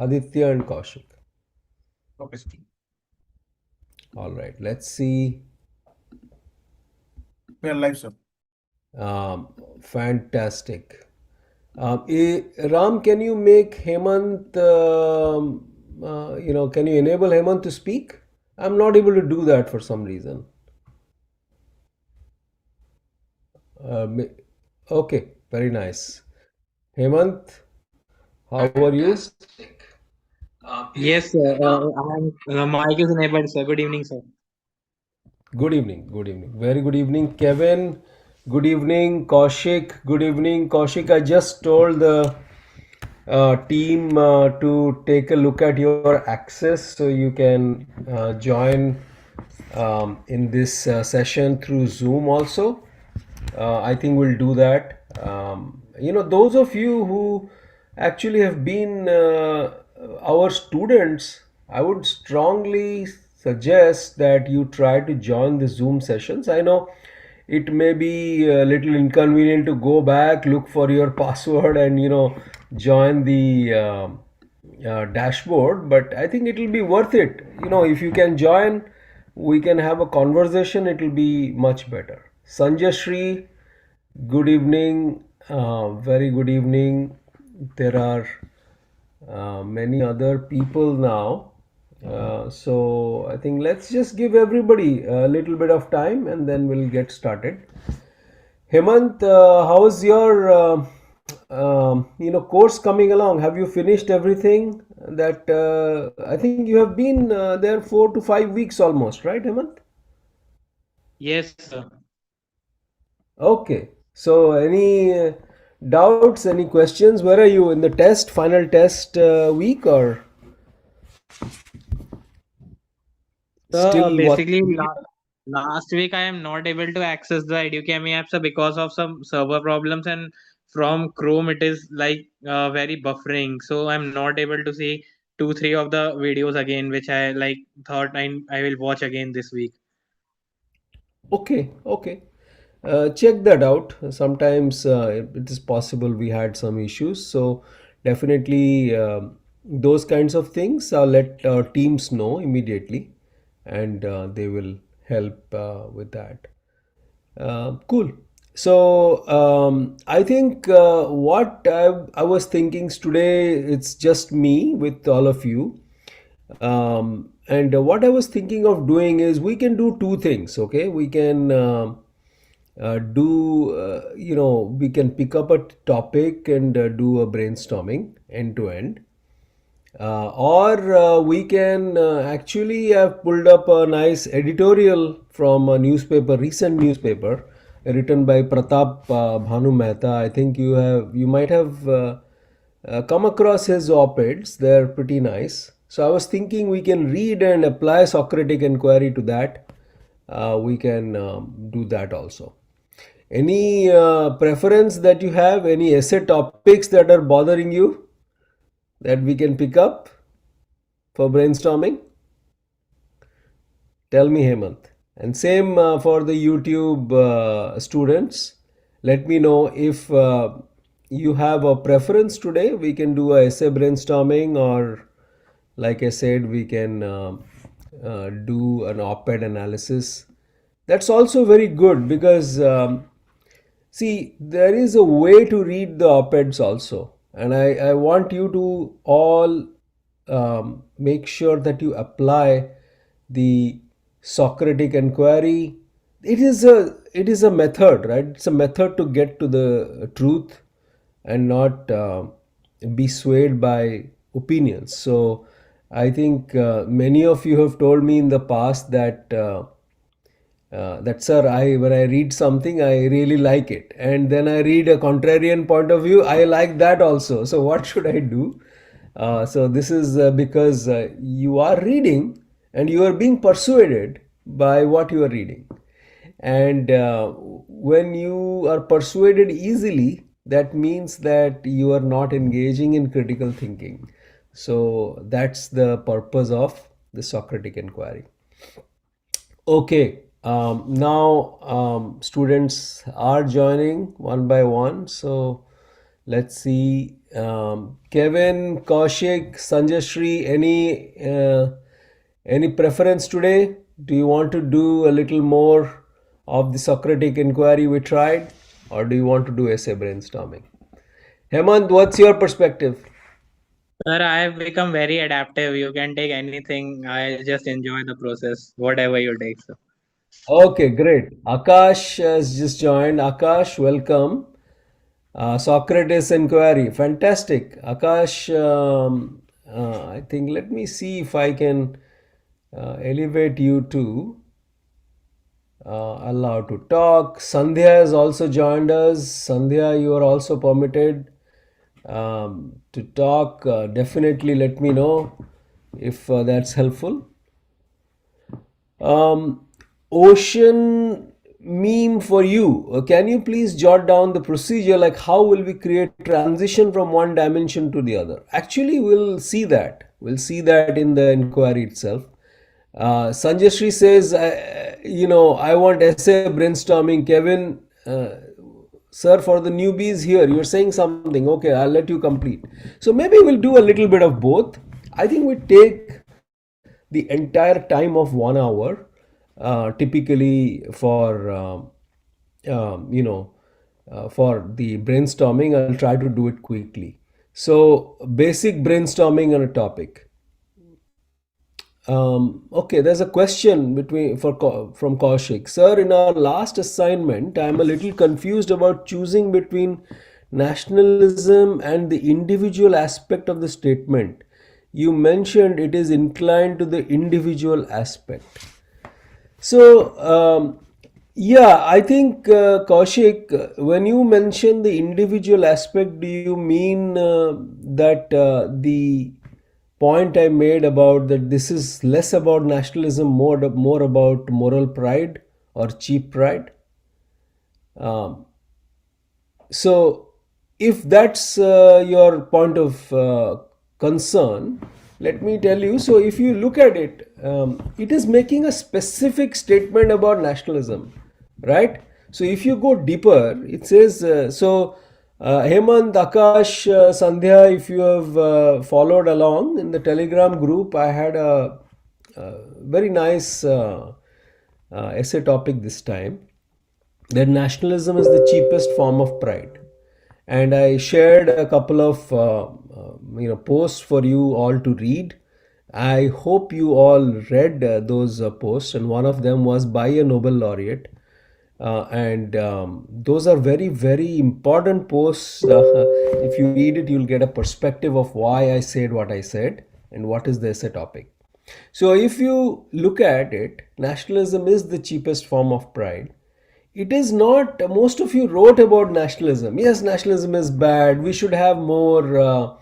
Aditya and Kaushik. Okay, sir. All right, let's see. We are live, sir. Fantastic. Ram, can you make Hemant, can you enable Hemant to speak? I'm not able to do that for some reason. Uh, ma- okay, very nice. Hemant, how are you? Fantastic. Yes, sir. Mic is enabled, sir. Good evening, sir. Good evening. Good evening. Very good evening, Kevin. Good evening, Kaushik. Good evening, Kaushik. I just told the team to take a look at your access so you can join in this session through Zoom also. I think we'll do that. Those of you who actually have been our students, I would strongly suggest that you try to join the Zoom sessions. I know it may be a little inconvenient to go back, look for your password, and join the dashboard, but I think it will be worth it. If you can join, we can have a conversation. It will be much better. Sanjay Shri, good evening. Very good evening. There are many other people now. So I think let's just give everybody a little bit of time and then we'll get started. Hemant, how's your course coming along? Have you finished everything? That I think you have been there 4 to 5 weeks almost, right, Hemant? Yes, sir. Okay. So any doubts, any questions? Where are you in the test, final test week, or So still what? basically, last week I am not able to access the Edukemy app, sir, because of some server problems, and from Chrome it is like very buffering. So I'm not able to see two, three of the videos again, which I like thought I will watch again this week. Okay, okay. Check that out. Sometimes it is possible we had some issues. So definitely those kinds of things, let our teams know immediately, and they will help with that. Cool. So I think what I was thinking today, it's just me with all of you. And what I was thinking of doing is we can do two things. Okay, we can we can pick up a topic and do a brainstorming end to end, or we can actually have pulled up a nice editorial from a newspaper, recent newspaper, written by Pratap Bhanu Mehta. I think you might have come across his op-eds. They're pretty nice. So I was thinking we can read and apply Socratic inquiry to that. We can do that also. Any preference that you have? Any essay topics that are bothering you that we can pick up for brainstorming? Tell me, Hemant. And same for the YouTube students. Let me know if you have a preference today. We can do a essay brainstorming, or like I said, we can do an op-ed analysis. That's also very good because see, there is a way to read the op-eds also, and I want you to all make sure that you apply the Socratic inquiry. It is a method, right? It's a method to get to the truth and not be swayed by opinions. So I think many of you have told me in the past that sir, I when I read something, I really like it, and then I read a contrarian point of view, I like that also. So what should I do? So this is because you are reading and you are being persuaded by what you are reading, and when you are persuaded easily, that means that you are not engaging in critical thinking. So that's the purpose of the Socratic inquiry. Okay, now students are joining one by one. So let's see Kevin, Kaushik, Sanjashri, any preference today? Do you want to do a little more of the Socratic inquiry we tried, or do you want to do essay brainstorming? Hemant, what's your perspective? Sir, I have become very adaptive. You can take anything. I just enjoy the process, whatever you take. So. Okay, great. Akash has just joined. Akash, welcome. Socrates inquiry, fantastic. Akash, I think let me see if I can elevate you to allow to talk. Sandhya has also joined us. Sandhya, you are also permitted to talk. Definitely let me know if that's helpful. Ocean meme for you. Can you please jot down the procedure, like how will we create transition from one dimension to the other? Actually, we'll see that. We'll see that in the inquiry itself. Sanjay Shri says, I want essay brainstorming. Kevin, sir, for the newbies here, you're saying something. Okay, I'll let you complete. So maybe we'll do a little bit of both. I think we take the entire time of 1 hour, typically for for the brainstorming. I'll try to do it quickly. So basic brainstorming on a topic. Okay, there's a question from Kaushik. Sir, in our last assignment, I'm a little confused about choosing between nationalism and the individual aspect of the statement. You mentioned it is inclined to the individual aspect. So, yeah, I think, Kaushik, when you mention the individual aspect, do you mean that the point I made about that this is less about nationalism, more about moral pride or cheap pride? So, if that's your point of concern, let me tell you. So, if you look at it, it is making a specific statement about nationalism, right? So, if you go deeper, it says Hemant, Akash, Sandhya, if you have followed along in the Telegram group, I had a very nice essay topic this time, that nationalism is the cheapest form of pride. And I shared a couple of posts for you all to read. I hope you all read those posts, and one of them was by a Nobel laureate. And those are very, very important posts. If you read it, you'll get a perspective of why I said what I said and what is the essay topic. So if you look at it, nationalism is the cheapest form of pride. It is not, most of you wrote about nationalism. Yes, nationalism is bad. We should have more,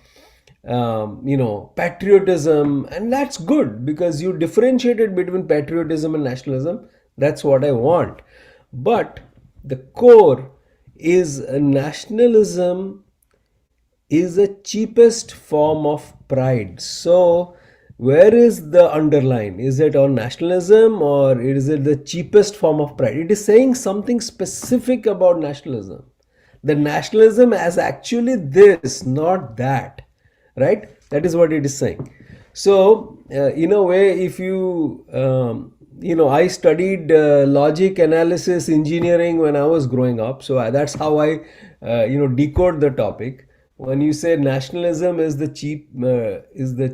patriotism. And that's good because you differentiated between patriotism and nationalism. That's what I want. But the core is nationalism is the cheapest form of pride. So, where is the underline? Is it on nationalism or is it the cheapest form of pride? It is saying something specific about nationalism. The nationalism is actually this, not that, right? That is what it is saying. So, in a way, if you, I studied logic analysis engineering when I was growing up. So that's how I, decode the topic. When you say nationalism is the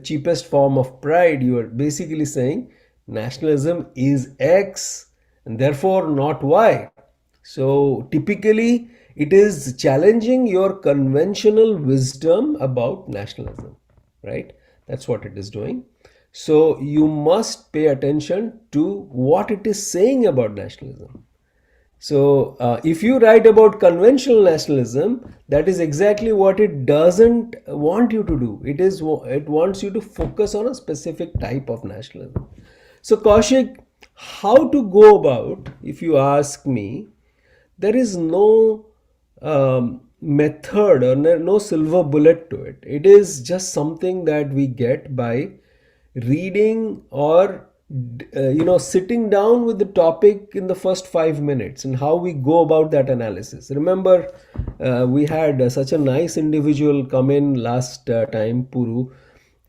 cheapest form of pride, you are basically saying nationalism is X and therefore not Y. So typically it is challenging your conventional wisdom about nationalism, right? That's what it is doing. So you must pay attention to what it is saying about nationalism. So if you write about conventional nationalism, that is exactly what it doesn't want you to do. It wants you to focus on a specific type of nationalism. So Kaushik, how to go about, if you ask me, there is no method or no silver bullet to it. It is just something that we get by reading or sitting down with the topic in the first 5 minutes and how we go about that analysis. Remember, we had such a nice individual come in last time, Puru,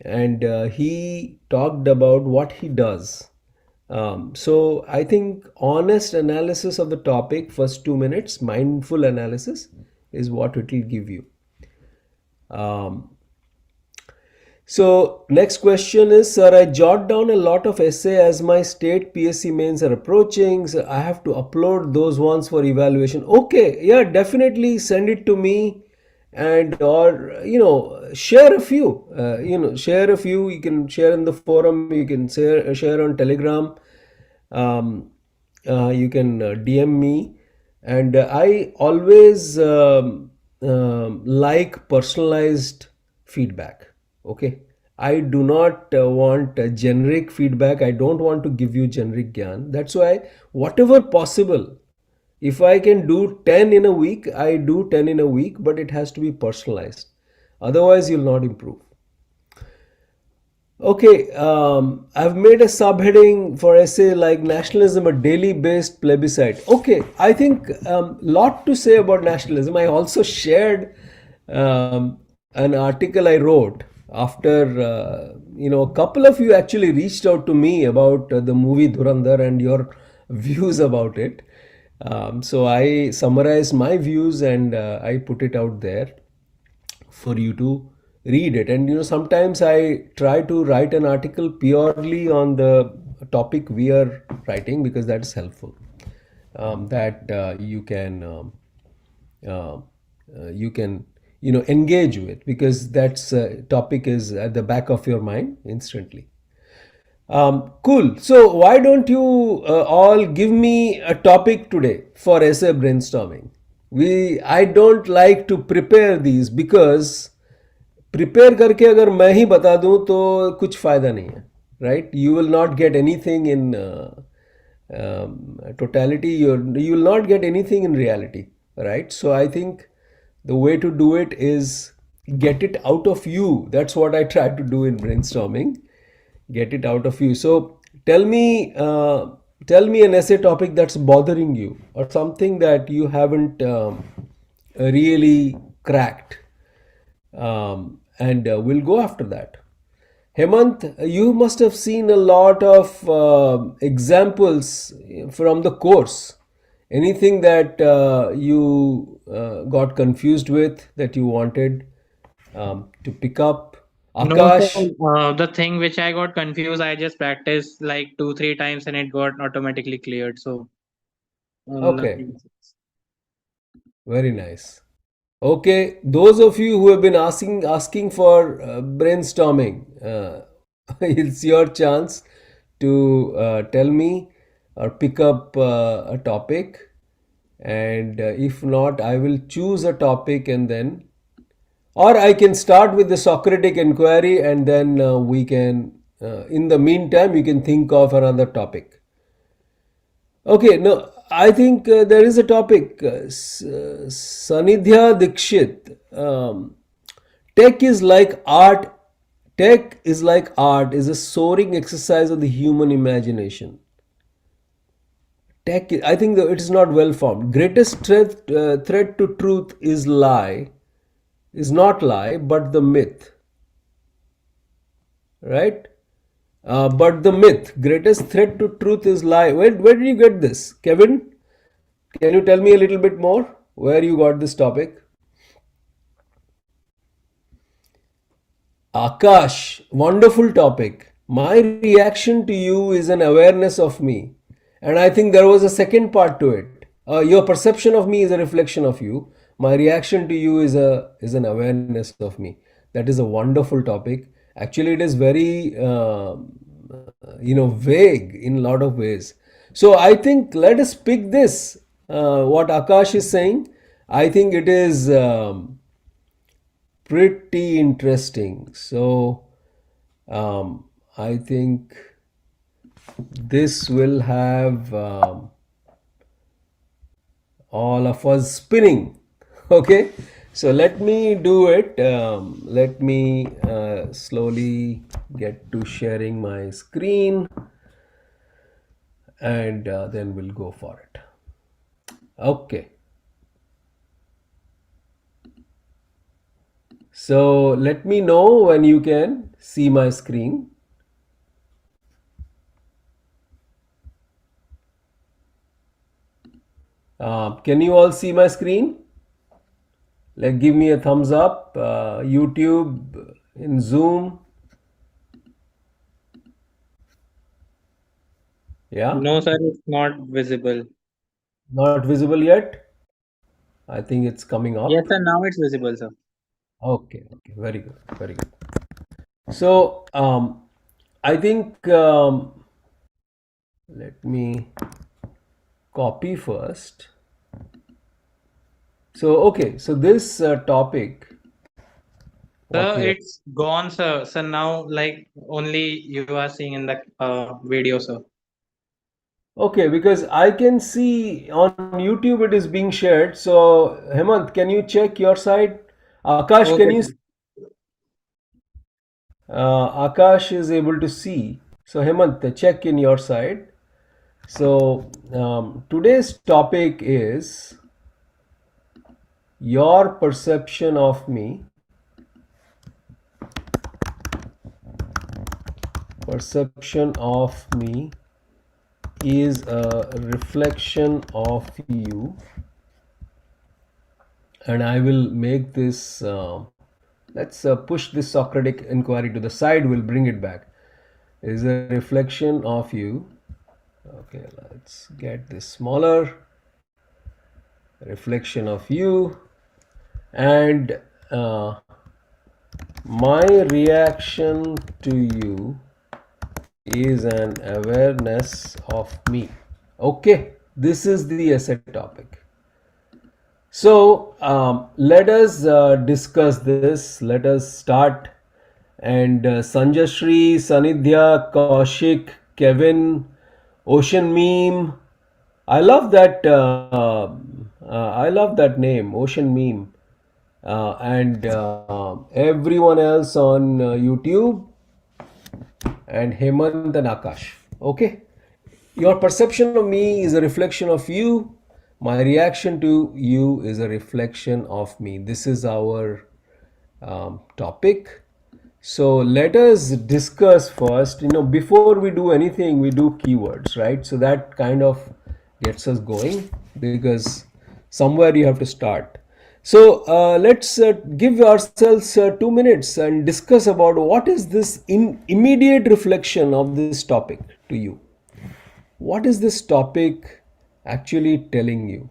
and he talked about what he does. So I think honest analysis of the topic, first 2 minutes, mindful analysis is what it will give you. So next question is, sir, I jot down a lot of essay as my state PSC mains are approaching. So I have to upload those ones for evaluation. Okay, yeah, definitely send it to me, and or share a few. Share a few. You can share in the forum. You can share on Telegram. You can DM me, and I always like personalized feedback. Okay, I do not want generic feedback. I don't want to give you generic gyan. That's why whatever possible, if I can do 10 in a week, I do 10 in a week, but it has to be personalized. Otherwise, you'll not improve. Okay, I've made a subheading for essay like nationalism, a daily based plebiscite. Okay, I think lot to say about nationalism. I also shared an article I wrote after a couple of you actually reached out to me about the movie Dhurandhar and your views about it. So I summarized my views and I put it out there for you to read it. And sometimes I try to write an article purely on the topic we are writing because that is helpful. That you can engage with, because that's topic is at the back of your mind instantly. Cool. So why don't you all give me a topic today for essay brainstorming? I don't like to prepare these because prepare करके अगर मैं ही बता दूं तो कुछ फ़ायदा नहीं है, right? You will not get anything in totality. You will not get anything in reality, right? So I think the way to do it is get it out of you. That's what I try to do in brainstorming. Get it out of you. So tell me an essay topic that's bothering you, or something that you haven't really cracked, and we'll go after that. Hemant, you must have seen a lot of examples from the course. Anything that you got confused with that you wanted to pick up? Akash? No, the thing which I got confused, I just practiced like 2-3 times and it got automatically cleared. So Okay, nothing. very nice. Okay, those of you who have been asking for brainstorming, it's your chance to tell me or pick up a topic, and if not, I will choose a topic and then, or I can start with the Socratic inquiry and then we can, in the meantime, you can think of another topic. Okay, no, I think there is a topic. Sanidhya Dikshit. Tech is like art. Tech is like art, is a soaring exercise of the human imagination. Tech, I think it is not well formed. Greatest threat to truth is not lie, but the myth. Right? But the myth, greatest threat to truth is lie. Where did you get this? Kevin, can you tell me a little bit more where you got this topic? Akash, wonderful topic. My reaction to you is an awareness of me. And I think there was a second part to it. Your perception of me is a reflection of you. My reaction to you is an awareness of me. That is a wonderful topic. Actually, it is very vague in a lot of ways. So I think let us pick this. What Akash is saying, I think it is pretty interesting. So I think this will have all of us spinning. Okay, so let me do it. Let me slowly get to sharing my screen. and then we'll go for it. Okay. So let me know when you can see my screen. Can you all see my screen? Like, give me a thumbs up. YouTube, in Zoom. Yeah, No, sir, it's not visible. not visible yet. I think it's coming Yes, up. sir, now it's visible, sir. Okay, very good, very good. So, I think let me copy first. So, okay, so this topic, what Sir, we are, it's gone, sir. So now, like, only you are seeing in the video, sir. okay, because I can see on YouTube it is being shared. So, Hemant, can you check your side? Akash, can Okay, you? sir. Akash is able to see. So, Hemant, check in your side. So, today's topic is your perception of me. Perception of me is a reflection of you, and I will make this. Let's push this Socratic inquiry to the side. We'll bring it back. Is a reflection of you. Okay, let's get this smaller. Reflection of you, and my reaction to you is an awareness of me. Okay, this is the essay topic. So let us discuss this. Let us start. And Sanjashri, Sanidhya, Kaushik, Kevin, Ocean Meme. I love that. I love that name, Ocean Meme, and everyone else on YouTube, and Hemant and Akash. Okay, your perception of me is a reflection of you. My reaction to you is a reflection of me. This is our topic. So let us discuss first. Before we do anything, we do keywords, right? So that kind of gets us going, because somewhere you have to start. So let's give ourselves 2 minutes and discuss about what is this immediate reflection of this topic to you. What is this topic actually telling you?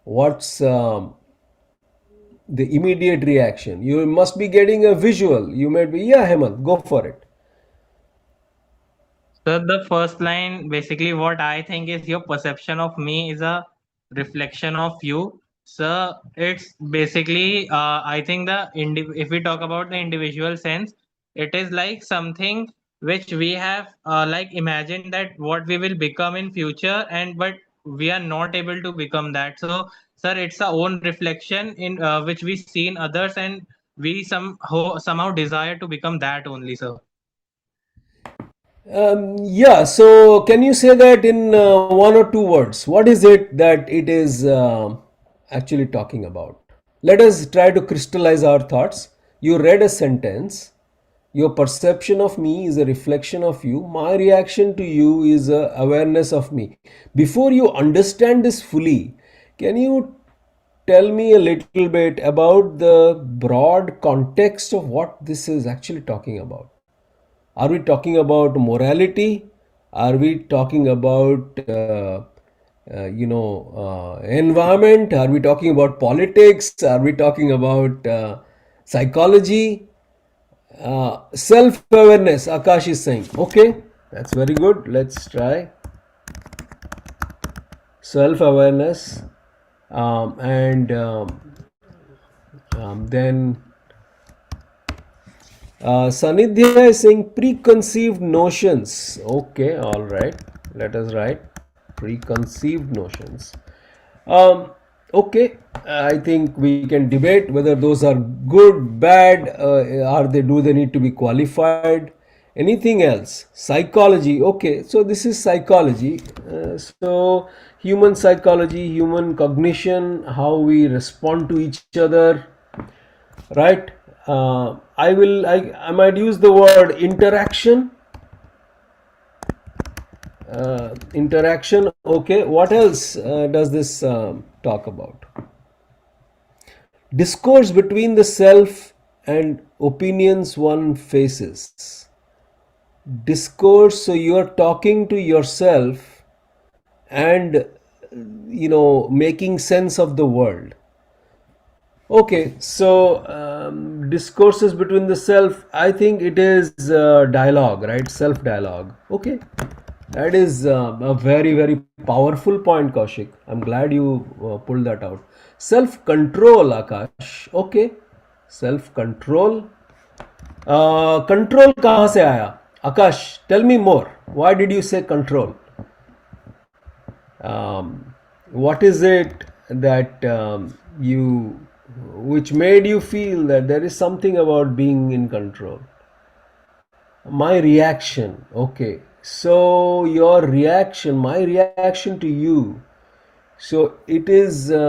What's the immediate reaction? You must be getting a visual. You might be, yeah, Hemant, go for it. So the first line, basically, what I think is your perception of me is a reflection of you. So it's basically, I think if we talk about the individual sense, it is like something which we have like imagined that what we will become in future, and but we are not able to become that. So, sir, it's our own reflection in which we see in others, and we somehow desire to become that only, sir. Yeah, so can you say that in one or two words? What is it that it is actually talking about? Let us try to crystallize our thoughts. You read a sentence. Your perception of me is a reflection of you. My reaction to you is a awareness of me. Before you understand this fully, can you tell me a little bit about the broad context of what this is actually talking about? Are we talking about morality? Are we talking about environment? Are we talking about politics? Are we talking about psychology? Self-awareness, Akash is saying. Okay, that's very good. Let's try. Self-awareness, and then Sanidhya is saying preconceived notions. Okay, all right. Let us write preconceived notions. Okay, I think we can debate whether those are good, bad. Do they need to be qualified? Anything else? Psychology. Okay, so this is psychology. So human psychology, human cognition, how we respond to each other, right? I might use the word interaction. Interaction. Okay, what else does this talk about? Discourse between the self and opinions one faces. Discourse, so you're talking to yourself and making sense of the world. Okay, so discourses between the self, I think it is dialogue, right? Self dialogue. Okay, that is a very, very powerful point, Kaushik. I'm glad you pulled that out. Self control, Akash. Okay, self control. Control कहाँ से आया? Akash, tell me more. Why did you say control? What is it that which made you feel that there is something about being in control? My reaction. Okay, so your reaction, my reaction to you. So it is in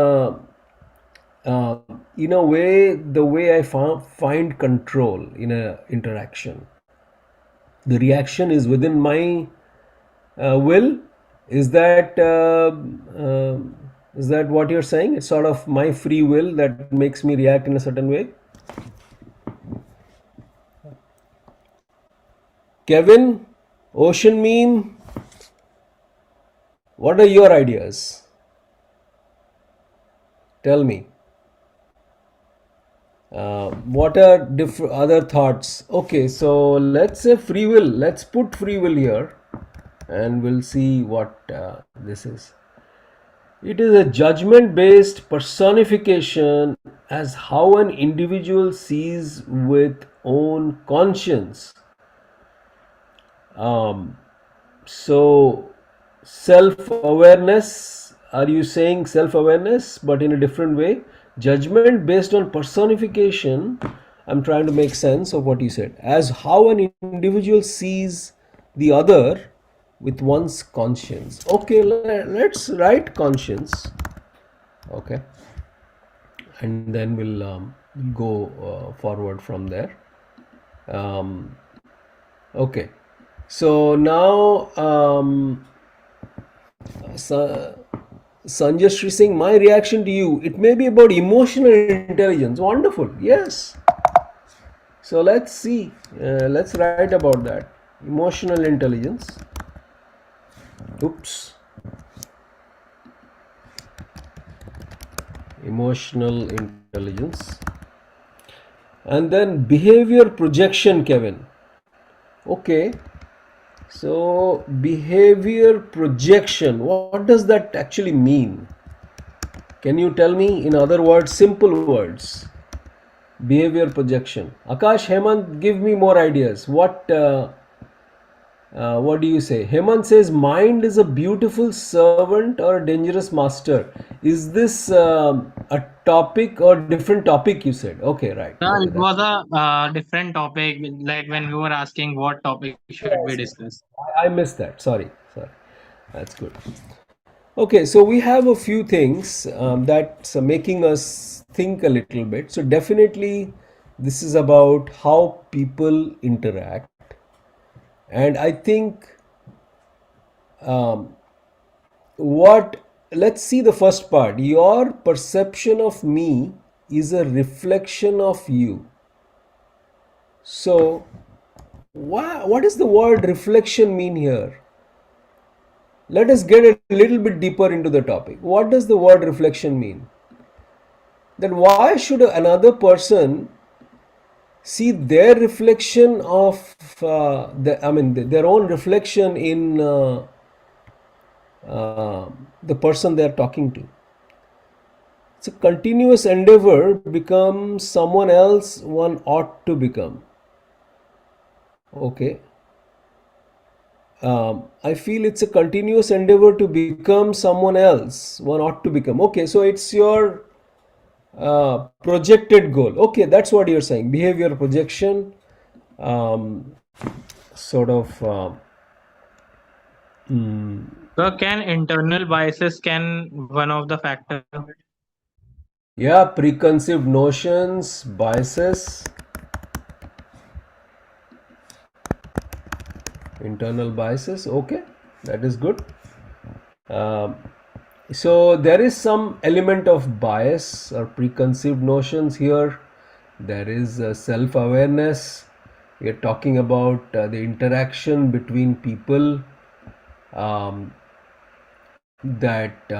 a way the way I find control in a interaction. The reaction is within my will. Is that what you're saying? It's sort of my free will that makes me react in a certain way. Kevin, ocean meme, what are your ideas? Tell me. What are other thoughts? Okay, so let's say free will. Let's put free will here and we'll see what this is. It is a judgment-based personification as how an individual sees with own conscience. So self-awareness, are you saying self-awareness but in a different way? Judgment based on personification, I'm trying to make sense of what you said, as how an individual sees the other with one's conscience. Okay, let's write conscience. Okay, and then we'll go forward from there. Okay, so now Sanjay Shri Singh, my reaction to you, it may be about emotional intelligence. Wonderful, yes. So let's see, let's write about that. Emotional intelligence. Oops. Emotional intelligence. And then behavior projection, Kevin. Okay. So behavior projection, what does that actually mean? Can you tell me in other words, simple words? Behavior projection. Akash, Hemant, give me more ideas. What do you say? Hemant says mind is a beautiful servant or a dangerous master. Is this a topic or different topic you said? Okay, right. Okay, It was a different topic, like when we were asking what topic should we discuss. I missed that. Sorry. That's good. Okay, so we have a few things that's making us think a little bit. So definitely this is about how people interact. And I think let's see the first part. Your perception of me is a reflection of you. So what does the word reflection mean here? Let us get a little bit deeper into the topic. What does the word reflection mean? That why should another person see their reflection of their own reflection in the person they are talking to? It's a continuous endeavor to become someone else one ought to become. Okay. I feel it's a continuous endeavor to become someone else one ought to become. Okay, so it's your projected goal. Okay, that's what you're saying. Behavior projection. sort of So can internal biases can one of the factor? yeah, preconceived notions, biases, internal biases. Okay, that is good. Um, so there is some element of bias or preconceived notions here. There is self-awareness. We are talking about the interaction between people. Um, that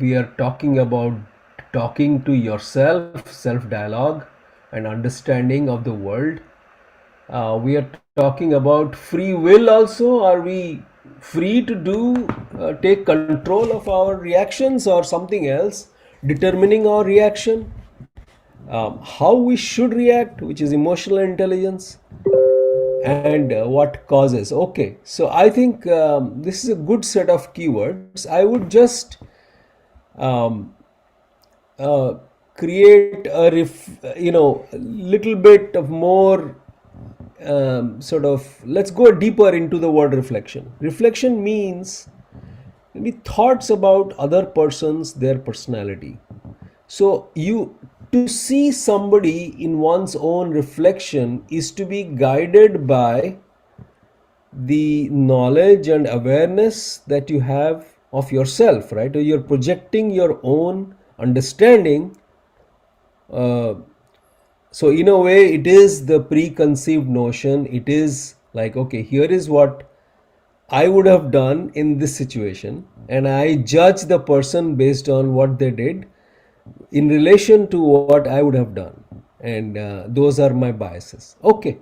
we are talking about talking to yourself, self dialogue, and understanding of the world. We are talking about free will also. Are we free to take control of our reactions or something else determining our reaction? How we should react, which is emotional intelligence, and what causes. Okay, so I think this is a good set of keywords. I would just um, uh, create a little bit of more sort of, let's go deeper into the word reflection. Reflection means maybe thoughts about other persons, their personality. So you, to see somebody in one's own reflection is to be guided by the knowledge and awareness that you have of yourself, right? Or you're projecting your own understanding. uh, so in a way it is the preconceived notion. It is like, okay, here is what I would have done in this situation, and I judge the person based on what they did in relation to what I would have done, and those are my biases. Okay,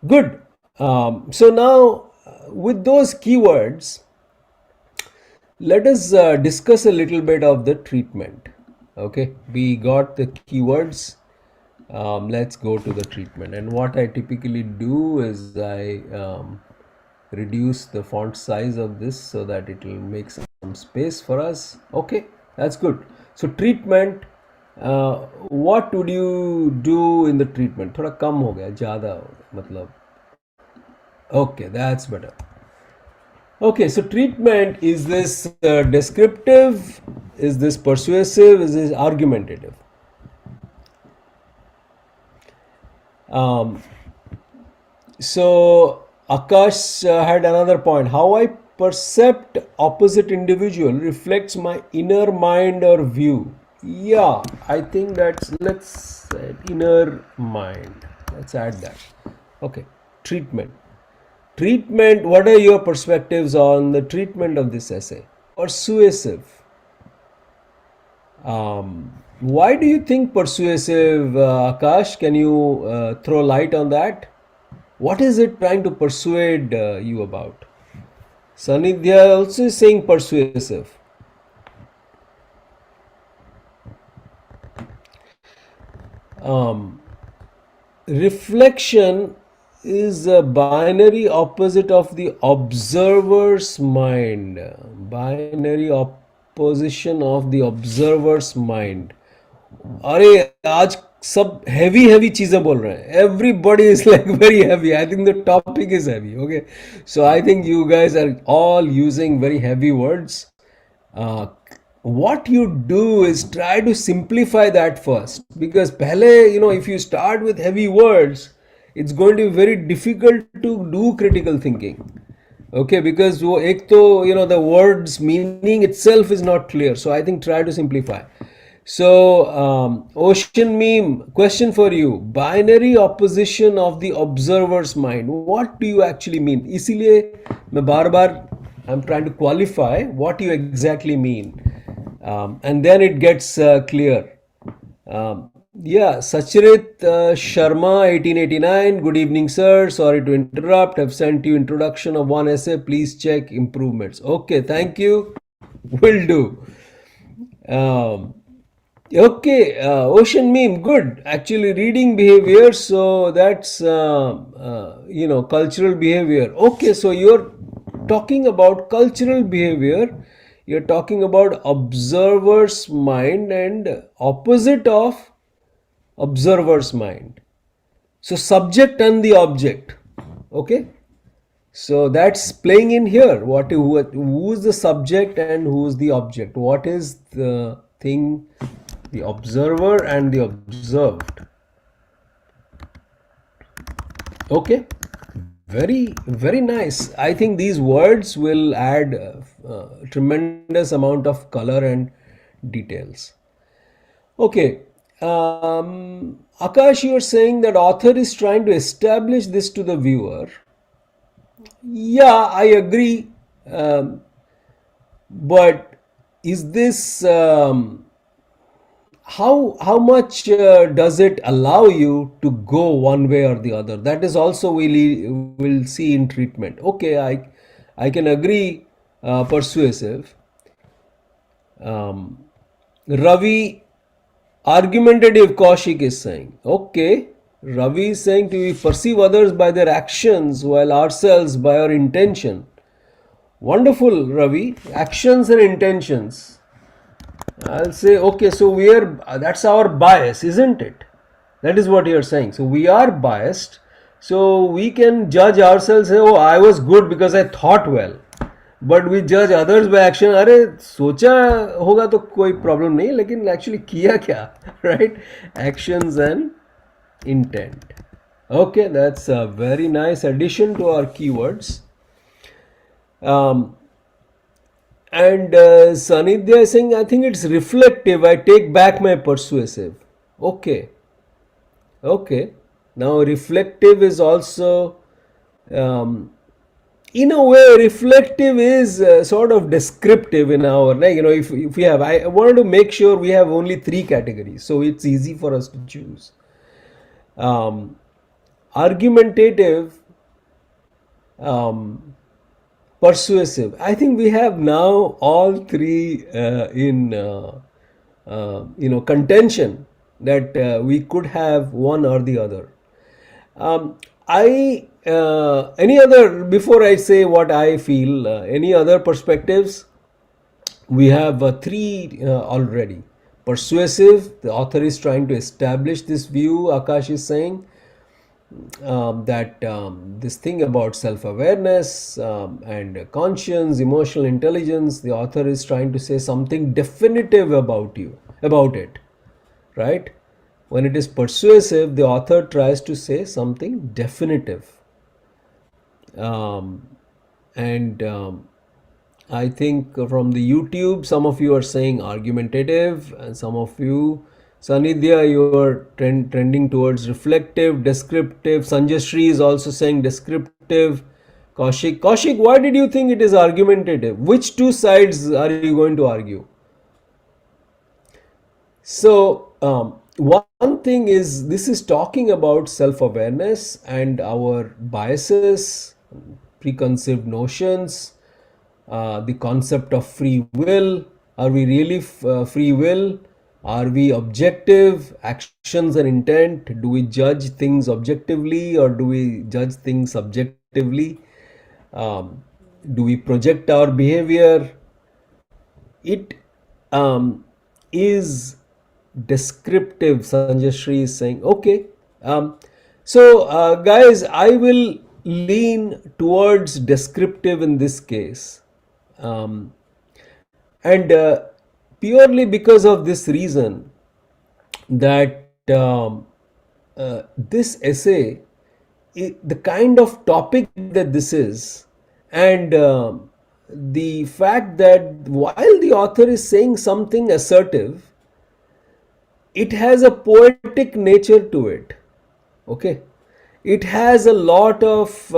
good. So now, with those keywords, let us discuss a little bit of the treatment. Okay, we got the keywords. Let's go to the treatment. And what I typically do is I reduce the font size of this so that it will make some space for us. Okay, that's good. So treatment, what would you do in the treatment? थोड़ा कम हो गया, ज़्यादा हो गया, मतलब. Okay, that's better. Okay, so treatment, is this descriptive? Is this persuasive? Is this argumentative? So Akash had another point. How I percept opposite individual reflects my inner mind or view. Yeah, I think that's, let's inner mind. Let's add that. Okay, treatment. Treatment, what are your perspectives on the treatment of this essay? Persuasive. Why do you think persuasive, Akash? Can you throw light on that? What is it trying to persuade you about? Sanidhya also is saying persuasive. Reflection is a binary opposite of the observer's mind. Binary opposition of the observer's mind. अरे आज सब heavy चीजें बोल रहे हैं. Everybody is like very heavy. I think the topic is heavy. Okay, so I think you guys are all using very heavy words. What you do is try to simplify that first, because pehle, if you start with heavy words, it's going to be very difficult to do critical thinking. Okay, because wo ek to, the words meaning itself is not clear. So I think try to simplify. So ocean meme, question for you. Binary opposition of the observer's mind, what do you actually mean? Isliye main bar bar I'm trying to qualify what you exactly mean, and then it gets clear. Yeah, Sachrit Sharma 1889, good evening sir, sorry to interrupt, I've sent you introduction of one essay, please check improvements. Okay, thank you, will do. Okay, ocean meme, good. Actually, reading behavior, so that's cultural behavior. Okay, so you're talking about cultural behavior. You're talking about observer's mind and opposite of observer's mind. So subject and the object. Okay. So that's playing in here. Who is the subject and who is the object? What is the thing, the observer and the observed? Okay, very nice. I think these words will add tremendous amount of color and details. Okay, Akash, you're saying that author is trying to establish this to the viewer. Yeah, I agree. But is this how much does it allow you to go one way or the other? That is also we'll see in treatment. Okay, I can agree. Persuasive. Ravi, argumentative, Kaushik is saying. Okay, Ravi is saying we perceive others by their actions while ourselves by our intention. Wonderful, Ravi. Actions and intentions. I'll say, okay, so that's our bias, isn't it? That is what you're saying. So we are biased. So we can judge ourselves, say, oh, I was good because I thought well. But we judge others by action. अरे सोचा होगा तो कोई problem नहीं, लेकिन actually किया क्या, right? Actions and intent. Okay, that's a very nice addition to our keywords. And Sanidhya is saying, I think it's reflective. I take back my persuasive. Okay. Okay. Now, reflective is also, in a way, reflective is sort of descriptive in our, like, if we have, I wanted to make sure we have only 3 categories. So it's easy for us to choose. Argumentative, persuasive. I think we have now all 3 in contention, that we could have one or the other. Any other, before I say what I feel, any other perspectives? We have 3 already. Persuasive, the author is trying to establish this view. Akash is saying that this thing about self-awareness and conscience, emotional intelligence, the author is trying to say something definitive about it, right? When it is persuasive, the author tries to say something definitive. I think from the YouTube, some of you are saying argumentative, and some of you, Sanidhya, you are trending towards reflective, descriptive. Sanjashri is also saying descriptive. Kaushik, why did you think it is argumentative? Which 2 sides are you going to argue? So, one thing is, this is talking about self-awareness and our biases, preconceived notions, the concept of free will. Are we really free will? Are we objective? Actions and intent. Do we judge things objectively or do we judge things subjectively? Do we project our behavior? It is descriptive, Sanjashri is saying. Okay. So guys, I will lean towards descriptive in this case. And purely because of this reason, that this essay, the kind of topic that this is, and the fact that while the author is saying something assertive, it has a poetic nature to it. Okay, it has a lot of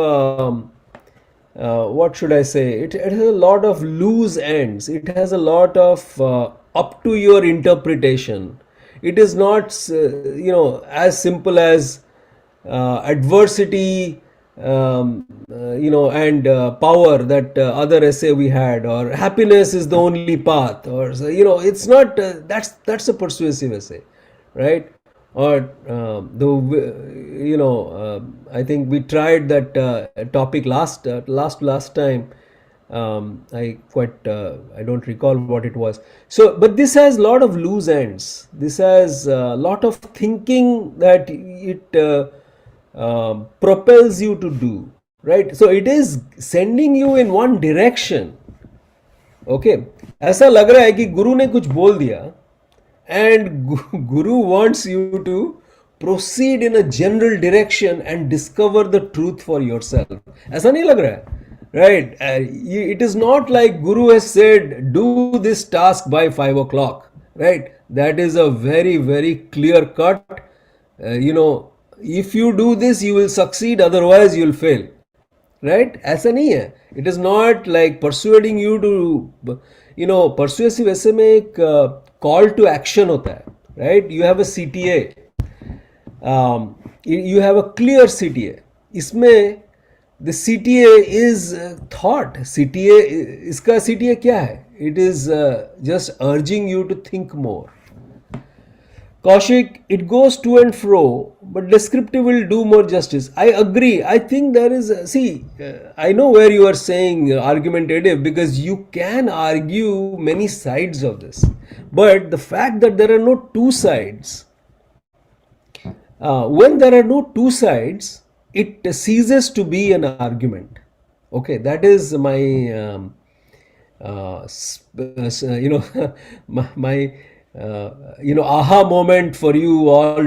what should I say? It has a lot of loose ends. It has a lot of up to your interpretation. It is not as simple as adversity, and power, that other essay we had, or happiness is the only path, or it's not. That's a persuasive essay, right? Or I think we tried that topic last time. I don't recall what it was. So, but this has a lot of loose ends. This has a lot of thinking that it propels you to do, right? So it is sending you in one direction. Okay, ऐसा लग रहा है कि गुरु ने कुछ बोल दिया and Guru wants you to proceed in a general direction and discover the truth for yourself. ऐसा नहीं लग रहा है, right? It is not like Guru has said do this task by 5 o'clock, right? That is a very very clear cut. If you do this you will succeed, otherwise you will fail, right? ऐसा नहीं है. It is not like persuading you to, persuasive ऐसे में एक call to action होता है, right? You have a CTA, you have a clear CTA. इसमें the CTA is thought. CTA, इसका CTA क्या है? It is just urging you to think more. Kaushik, it goes to and fro, but descriptive will do more justice. I agree. I think there is, I know where you are saying argumentative, because you can argue many sides of this. But the fact that there are no two sides, when there are no two sides, it ceases to be an argument. Okay, that is my, my aha moment for you all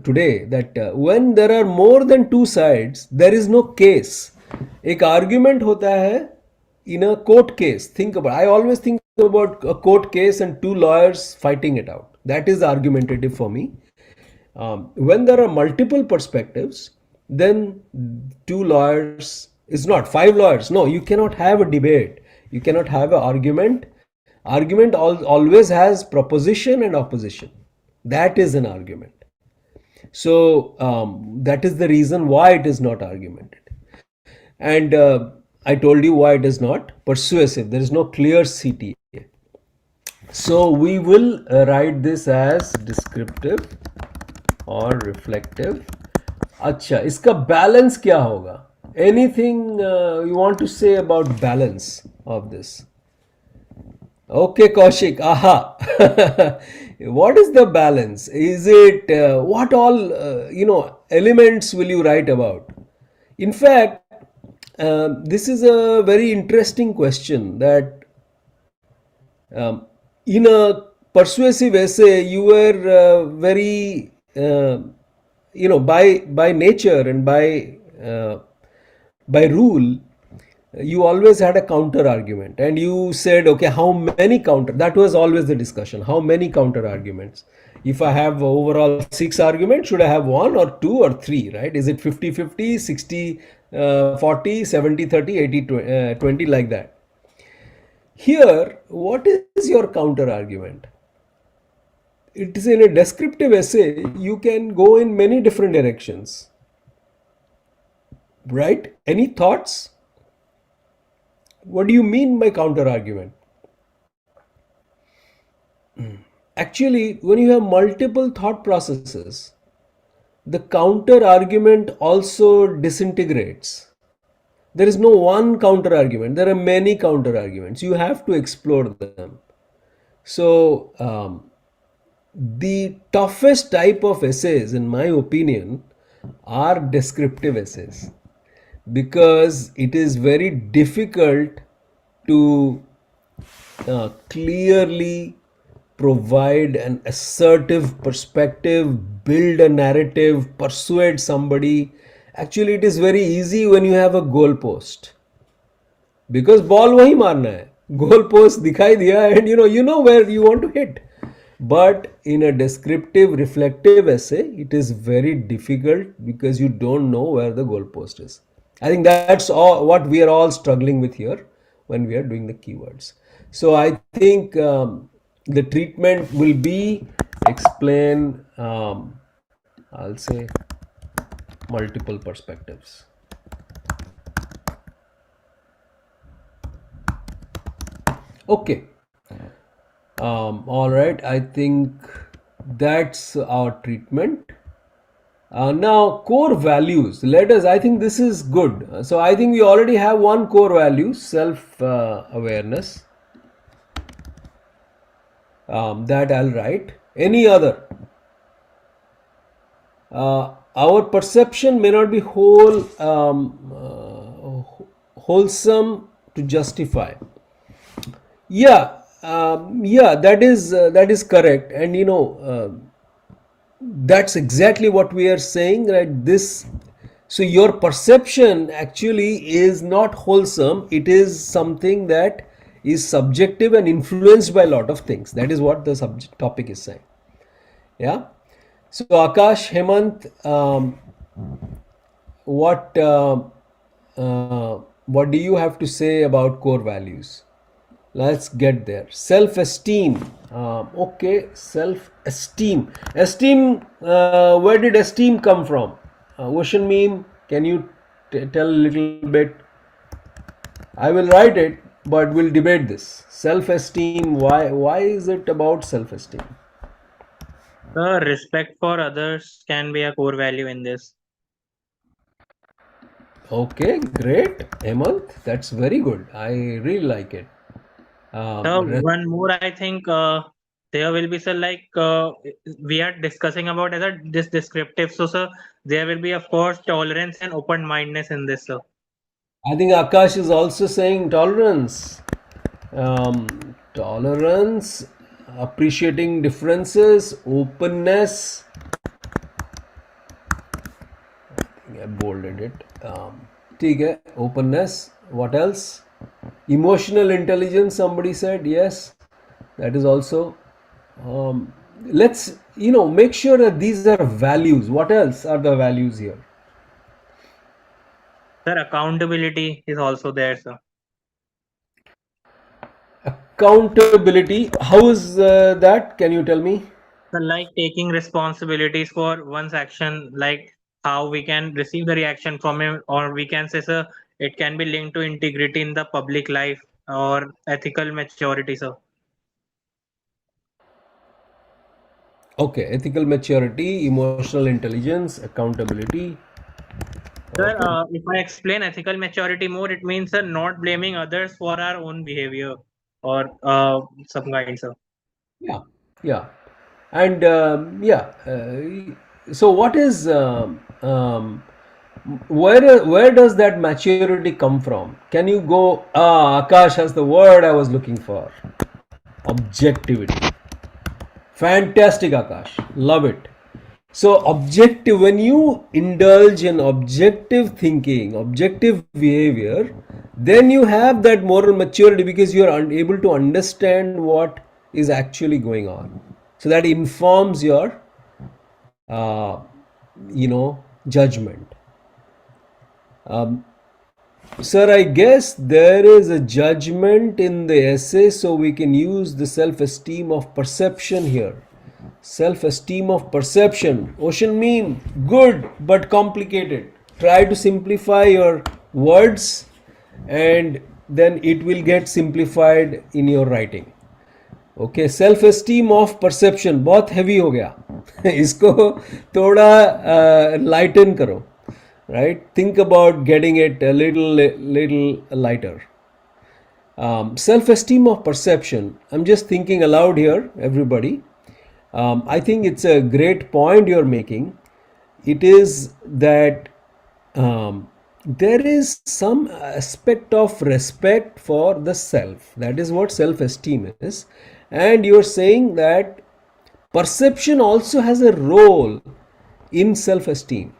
today, that when there are more than two sides, there is no case. एक argument होता है in a court case. I always think about a court case and two lawyers fighting it out. That is argumentative for me. When there are multiple perspectives, then two lawyers is not 5 lawyers. No, you cannot have a debate. You cannot have an argument. Argument always has proposition and opposition. That is an argument. So that is the reason why it is not argumentative. And I told you why it is not persuasive. There is no clear CTA. So we will write this as descriptive or reflective. अच्छा, इसका balance क्या होगा? Anything you want to say about balance of this? Okay, Kaushik, aha. What is the balance? Is it, what all, elements will you write about? In fact, this is a very interesting question, that in a persuasive essay, you were very, by nature and by rule, you always had a counter argument, and you said, okay, how many counter? That was always the discussion. How many counter arguments? If I have overall 6 arguments, should I have 1 or 2 or 3, right? Is it 50-50, 60-40, 70-30, 80-20, like that? Here, what is your counter argument? It is in a descriptive essay, you can go in many different directions, right? Any thoughts? What do you mean by counter argument? Actually, when you have multiple thought processes, the counter argument also disintegrates. There is no one counter argument. There are many counter arguments. You have to explore them. So, the toughest type of essays, in my opinion, are descriptive essays, because it is very difficult to clearly provide an assertive perspective, build a narrative, persuade somebody. Actually, it is very easy when you have a goalpost, because ball वही मारना है, goalpost दिखाई दिया, and you know where you want to hit. But in a descriptive, reflective essay, it is very difficult, because you don't know where the goalpost is. I think that's all what we are all struggling with here when we are doing the keywords. So I think the treatment will be explain, I'll say, multiple perspectives. Okay. All right, I think that's our treatment. Now, core values. I think this is good. So I think we already have one core value, self-awareness. That I'll write. Any other? our perception may not be wholesome to justify. Yeah, that is correct, and that's exactly what we are saying, right? This, so your perception actually is not wholesome. It is something that is subjective and influenced by a lot of things. That is what the subject topic is saying. Yeah. So Akash, Hemant, what what do you have to say about core values? Let's get there. Self-esteem. Okay, self-esteem. Esteem. Where did esteem come from? Ocean meme. Can you tell a little bit? I will write it, but we'll debate this. Self-esteem. Why is it about self-esteem? The respect for others can be a core value in this. Okay, great, Hemant. That's very good. I really like it. One more, I think there will be, sir, like we are discussing about as a this descriptive. So, sir, there will be, of course, tolerance and open-mindedness in this, sir. I think Akash is also saying tolerance. Tolerance, appreciating differences, openness. I bolded it. ठीक है, openness. What else? Emotional intelligence, somebody said. Yes, that is also. Let's make sure that these are values. What else are the values here? Sir, accountability is also there, sir. Accountability. How is that? Can you tell me? So, like taking responsibilities for one's action, like how we can receive the reaction from him, or we can say, sir, it can be linked to integrity in the public life or ethical maturity, sir. Okay, ethical maturity, emotional intelligence, accountability. Sir, if I explain ethical maturity more, it means, sir, not blaming others for our own behavior or some kind, sir. Yeah, yeah, and so what is where does that maturity come from? Can you go? Akash has the word I was looking for. Objectivity. Fantastic, Akash. Love it. So objective, when you indulge in objective thinking, objective behavior, then you have that moral maturity because you are able to understand what is actually going on. So that informs your, judgment. Sir, I guess there is a judgment in the essay, so we can use the self-esteem of perception here. Self-esteem of perception. Ocean meme, good but complicated. Try to simplify your words and then it will get simplified in your writing. Okay, self esteem of perception बहुत heavy हो गया इसको थोड़ा लाइटन करो, right? Think about getting it little lighter. Self esteem of perception. I'm just thinking aloud here, everybody. I think it's a great point you're making. It is that there is some aspect of respect for the self. That is what self esteem is. And you're saying that perception also has a role in self esteem.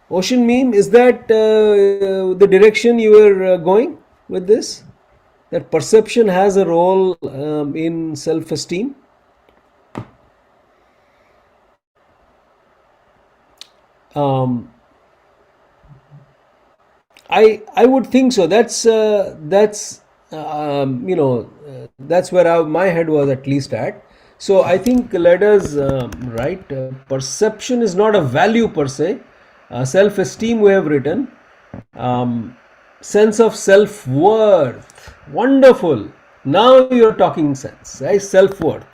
Ocean meme, is that the direction you were going with this? That perception has a role in self esteem? I would think so. That's where my head was at least at. So I think let us write perception is not a value per se. Self-esteem we have written. Sense of self-worth. Wonderful. Now you're talking sense, right? Self-worth.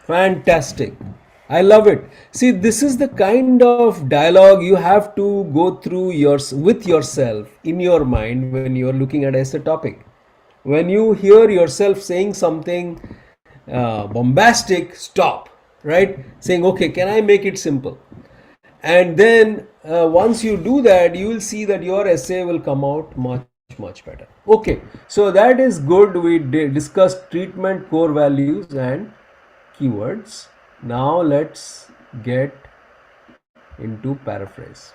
Fantastic. I love it. See, this is the kind of dialogue you have to go through with yourself in your mind when you're looking at essay topic. When you hear yourself saying something bombastic, stop, right? Saying, okay, can I make it simple? And then once you do that, you will see that your essay will come out much better. Okay, so that is good. We discussed treatment, core values, and keywords. Now let's get into paraphrase.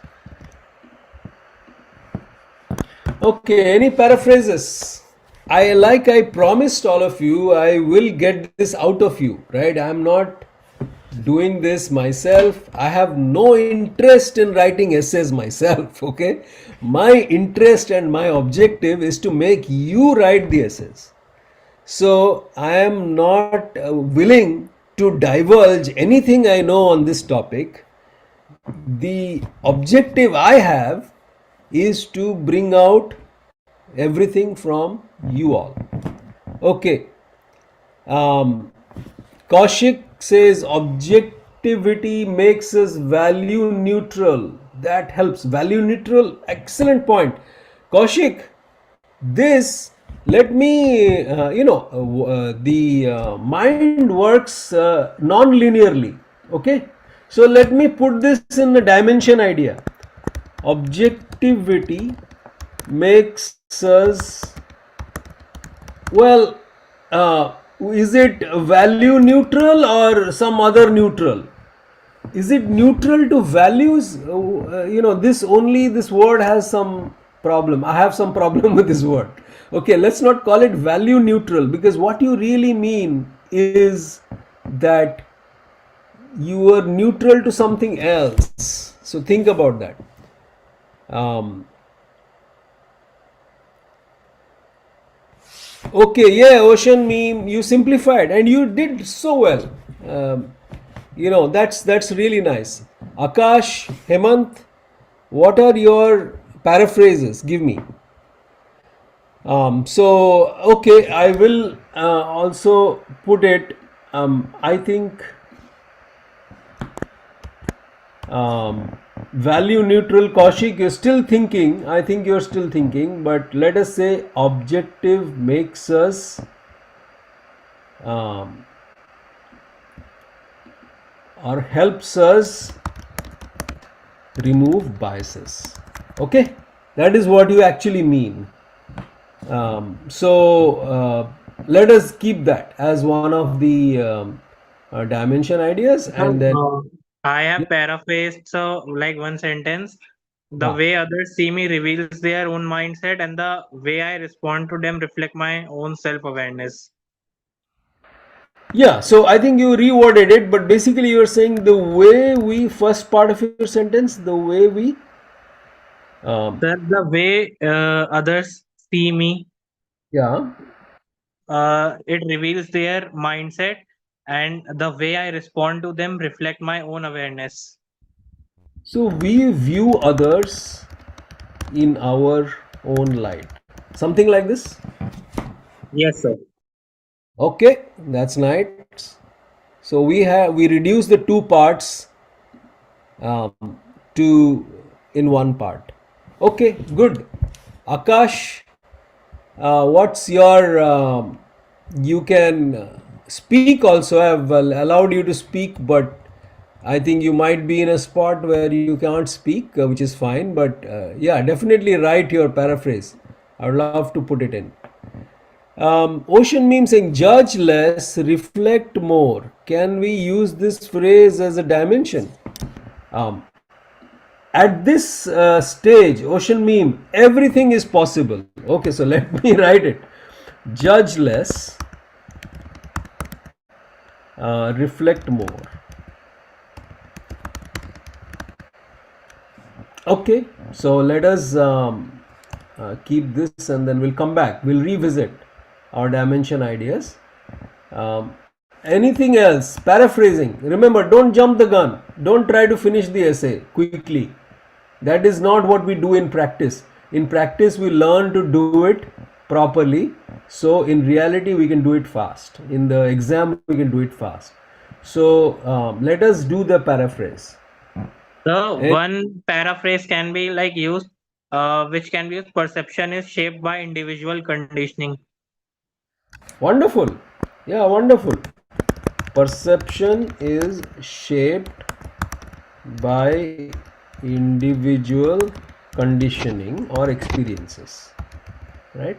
Okay, any paraphrases? I promised all of you, I will get this out of you, right? I'm not doing this myself. I have no interest in writing essays myself, okay? My interest and my objective is to make you write the essays. So I am not willing to divulge anything I know on this topic. The objective I have is to bring out everything from you all. Okay. Kaushik says objectivity makes us value neutral. That helps. Value neutral. Excellent point. Kaushik, this, let me, the mind works non-linearly. Okay. So let me put this in the dimension idea. Objectivity makes us, well, is it value neutral or some other neutral? Is it neutral to values? This word has some problem. I have some problem with this word. Okay, let's not call it value neutral, because what you really mean is that you are neutral to something else. So think about that. Okay, yeah, ocean meme, you simplified and you did so well. That's really nice. Akash, Hemant, what are your paraphrases? Give me. Okay, I will also put it. I think value neutral. Kaushik, you're still thinking. I think you're still thinking, but let us say objective makes us or helps us remove biases. Okay, that is what you actually mean. Let us keep that as one of the dimension ideas, and then I have paraphrased like one sentence. The yeah. way others see me reveals their own mindset, and the way I respond to them reflect my own self-awareness. Yeah, so I think you reworded it, but basically you're saying the way we, first part of your sentence, the way we The way others see me, yeah. it reveals their mindset, and the way I respond to them reflect my own awareness. So we view others in our own light. Something like this? Yes, sir. Okay, that's nice. So we reduce the two parts to in one part. Okay, good. Akash, what's your you can speak also. I have allowed you to speak, but I think you might be in a spot where you can't speak, which is fine. But yeah, definitely write your paraphrase. I would love to put it in. Ocean meme saying judge less, reflect more. Can we use this phrase as a dimension? At this stage, ocean meme, everything is possible. Okay, so let me write it. Judge less, reflect more. Okay, so let us keep this and then we'll come back. We'll revisit our dimension ideas. Anything else? Paraphrasing. Remember, don't jump the gun. Don't try to finish the essay quickly. That is not what we do in practice. In practice, we learn to do it properly. So in reality, we can do it fast. In the exam, we can do it fast. So let us do the paraphrase. So one paraphrase can be like used, which can be used. Perception is shaped by individual conditioning. Wonderful. Yeah, wonderful. perception is shaped by individual conditioning or experiences, right?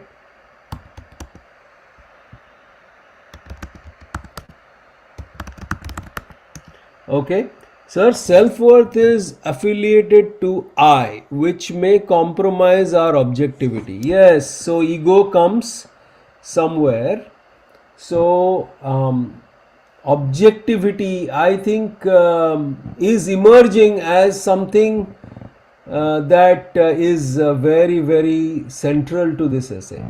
Okay. Sir, self-worth is affiliated to I, which may compromise our objectivity. Yes, so ego comes somewhere. So, objectivity, I think, is emerging as something that is very, very central to this essay,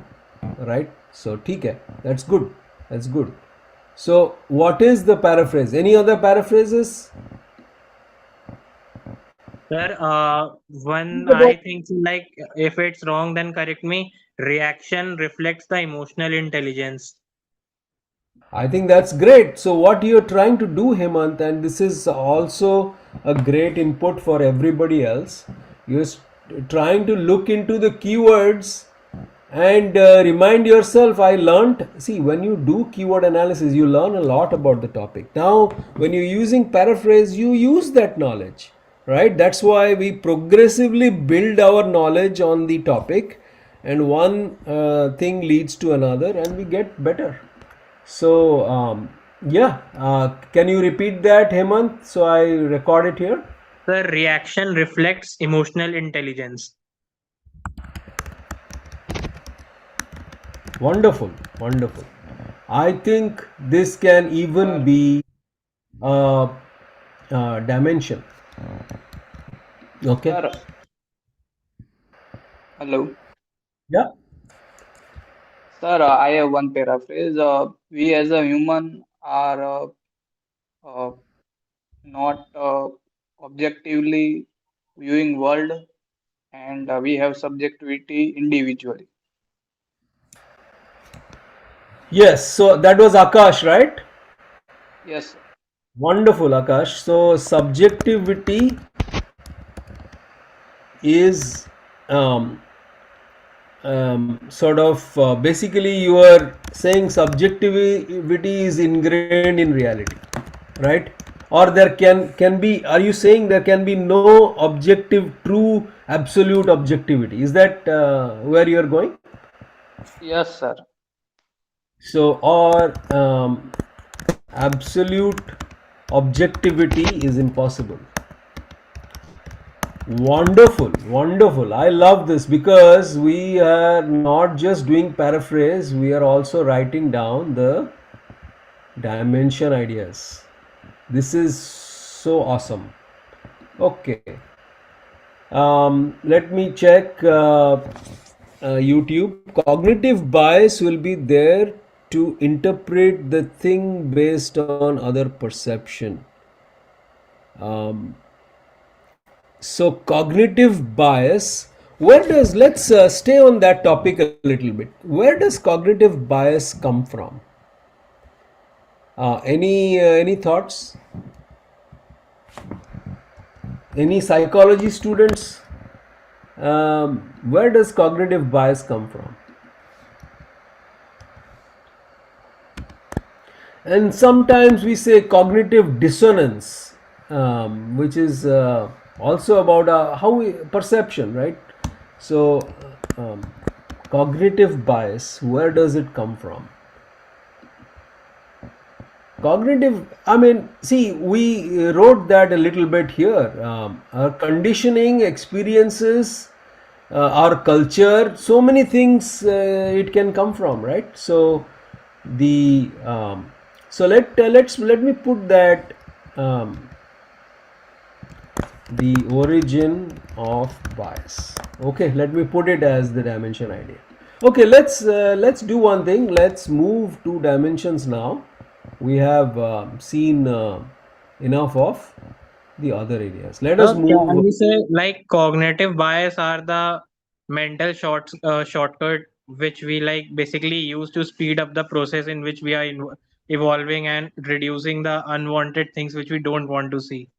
right? So, ठीक है, that's good. That's good. So, what is the paraphrase? Any other paraphrases? Sir, one I think like if it's wrong, then correct me. Reaction reflects the emotional intelligence. I think that's great. So, what you're trying to do, Hemant, and this is also a great input for everybody else, you're trying to look into the keywords and remind yourself. I learned, see, when you do keyword analysis, you learn a lot about the topic. Now, when you're using paraphrase, you use that knowledge, right? That's why we progressively build our knowledge on the topic, and one thing leads to another, and we get better. So, can you repeat that, Hemant? So I record it here. The reaction reflects emotional intelligence. Wonderful, wonderful. I think this can even be a dimension. Okay. Sir. Hello. Yeah. Sir, I have one paraphrase. We as a human are not objectively viewing world, and we have subjectivity individually. Yes. So that was Akash, right? Yes, sir. Wonderful, Akash. So subjectivity is sort of basically you are saying subjectivity is ingrained in reality, right? Or there can be, are you saying there can be no objective, true, absolute objectivity? Is that where you are going? Yes, sir. So, or absolute objectivity is impossible. Wonderful, wonderful. I love this because we are not just doing paraphrase, we are also writing down the dimension ideas. This is so awesome. Okay. Let me check YouTube. Cognitive bias will be there to interpret the thing based on other perception. So cognitive bias, where does, let's stay on that topic a little bit. Where does cognitive bias come from? Any thoughts? Any psychology students? Where does cognitive bias come from? And sometimes we say cognitive dissonance, which is also about perception, right? So, cognitive bias, where does it come from? Cognitive, I mean, see, we wrote that a little bit here. Our conditioning, experiences, our culture, so many things it can come from, right? So, the let me put that the origin of bias. Okay, let me put it as the dimension idea. Okay, let's do one thing. Let's move to dimensions now. We have seen enough of the other areas. Let us move. Can we say like cognitive bias are the mental shortcut which we like basically use to speed up the process in which we are evolving and reducing the unwanted things which we don't want to see.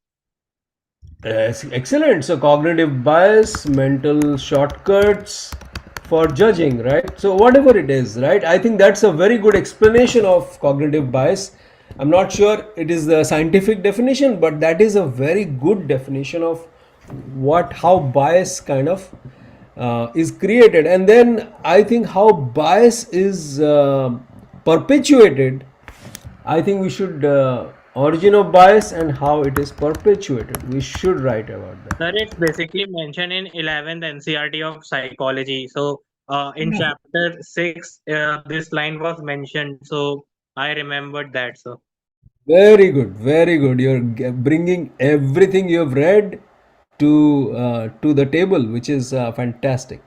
Excellent. So cognitive bias, mental shortcuts for judging, right? So whatever it is, right? I think that's a very good explanation of cognitive bias. I'm not sure it is the scientific definition, but that is a very good definition of how bias kind of is created. And then I think how bias is perpetuated. I think we should origin of bias and how it is perpetuated. We should write about that. Sir, it's basically mentioned in 11th NCRT of psychology. So, in chapter 6, this line was mentioned. So, I remembered that. So, Very good, very good. You're bringing everything you've read to the table, which is fantastic.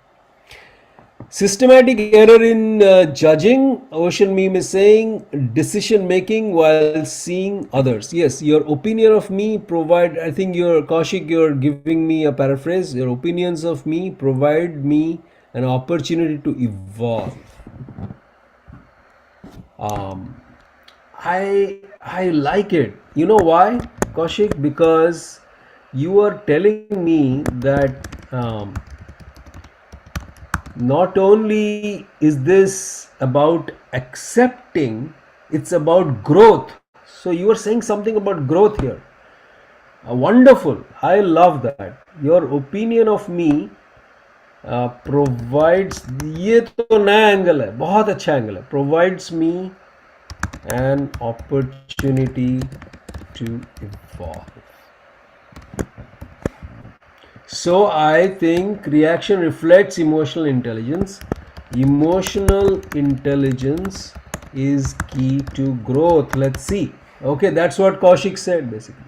Systematic error in judging. Ocean meme is saying decision making while seeing others. Yes, your opinion of me provide. I think you're Kaushik. You're giving me a paraphrase. Your opinions of me provide me an opportunity to evolve. Um, I like it. You know why, Kaushik? Because you are telling me that not only is this about accepting, it's about growth. So you are saying something about growth here. Wonderful. I love that. Your opinion of me provides, ये तो नया angle है, बहुत अच्छा angle है, provides me an opportunity to evolve. So I think reaction reflects emotional intelligence. Emotional intelligence is key to growth. Let's see. Okay, that's what Kaushik said basically.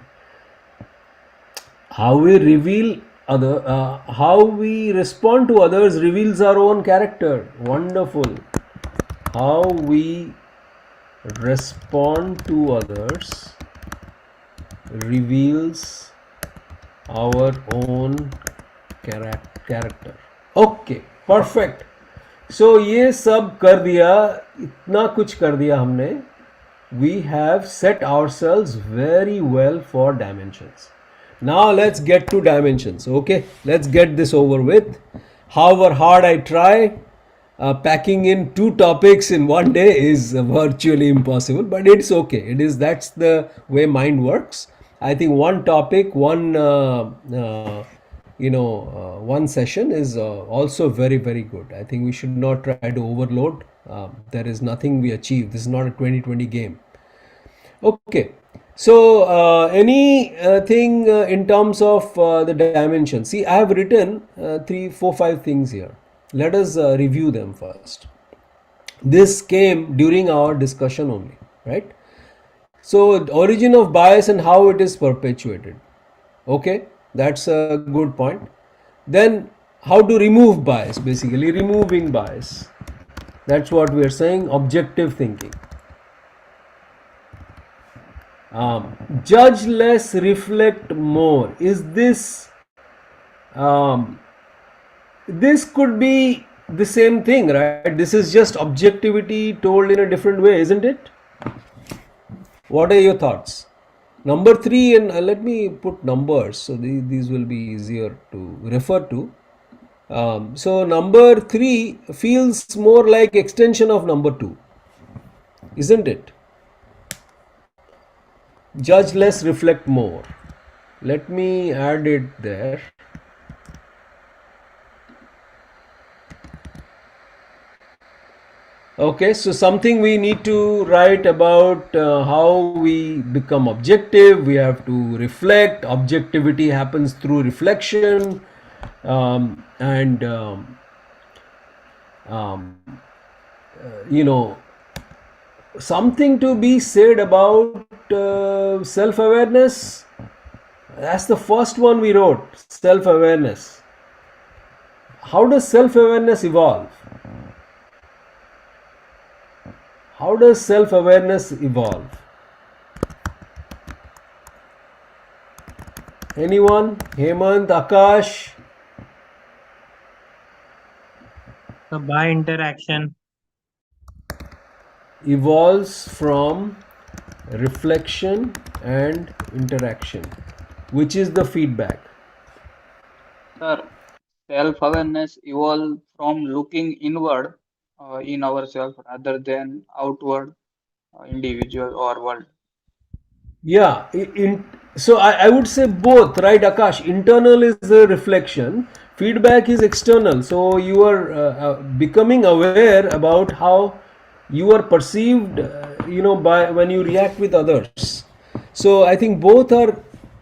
How we how we respond to others reveals our own character. Wonderful. How we respond to others reveals our own character. Okay, perfect. So ये सब कर दिया, इतना कुछ कर दिया हमने. We have set ourselves very well for dimensions. Now let's get to dimensions. Okay, let's get this over with. However hard I try, packing in 2 topics in one day is virtually impossible, but it's okay. That's the way mind works. I think one topic, one session is also very, very good. I think we should not try to overload. There is nothing we achieve. This is not a 2020 game. Okay. So anything in terms of the dimension. See, I have written 3, 4, 5 things here. Let us review them first. This came during our discussion only, right? So origin of bias and how it is perpetuated. Okay, that's a good point. Then how to remove bias, basically removing bias. That's what we are saying, objective thinking. Judge less, reflect more. Is this this could be the same thing, right? This is just objectivity told in a different way, isn't it? What are your thoughts? Number 3, and let me put numbers so these will be easier to refer to. So number 3 feels more like extension of number 2, isn't it? Judge less, reflect more. Let me add it there. Okay, so something we need to write about how we become objective. We have to reflect. Objectivity happens through reflection, and something to be said about self-awareness. That's the first one we wrote, self-awareness. How does self-awareness evolve? How does self-awareness evolve? Anyone? Hemant, Akash? so by interaction. Evolves from reflection and interaction, which is the feedback. Sir, self-awareness evolves from looking inward in ourselves rather than outward, individual or world. Yeah, so I would say both, right, Akash? Internal is a reflection, feedback is external. So you are becoming aware about how you are perceived, by when you react with others. So I think both are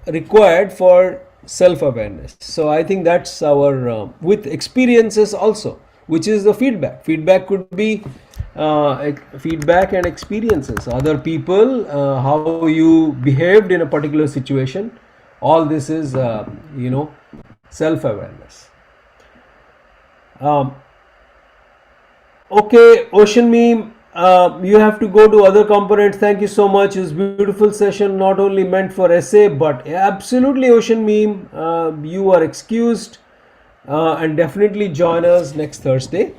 required for self-awareness. So I think that's our with experiences also, which is the feedback. Feedback could be feedback and experiences, other people, how you behaved in a particular situation. All this is self-awareness. um, Okay, Ocean Meme, you have to go to other components. Thank you so much. It's beautiful session, not only meant for essay, but absolutely, Ocean Meme, you are excused, and definitely join us next Thursday.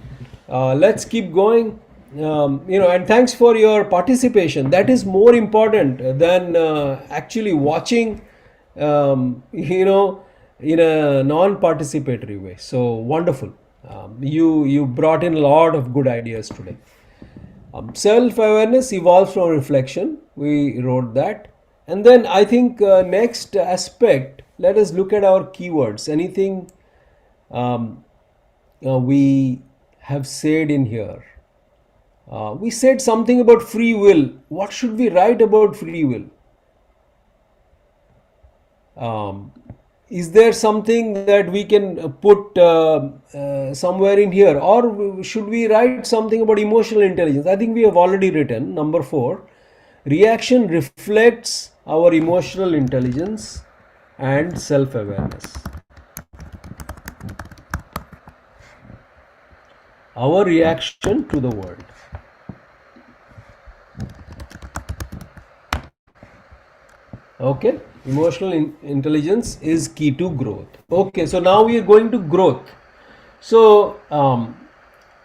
Let's keep going. And thanks for your participation. That is more important than actually watching, in a non-participatory way. So wonderful. You brought in a lot of good ideas today. Self-awareness evolves from reflection. We wrote that. And then I think next aspect, let us look at our keywords. Anything we have said in here. We said something about free will. What should we write about free will? Um, is there something that we can put somewhere in here, or should we write something about emotional intelligence? I think we have already written number 4. Reaction reflects our emotional intelligence and self-awareness. Our reaction to the world. Okay, emotional intelligence is key to growth. Okay, so now we are going to growth. So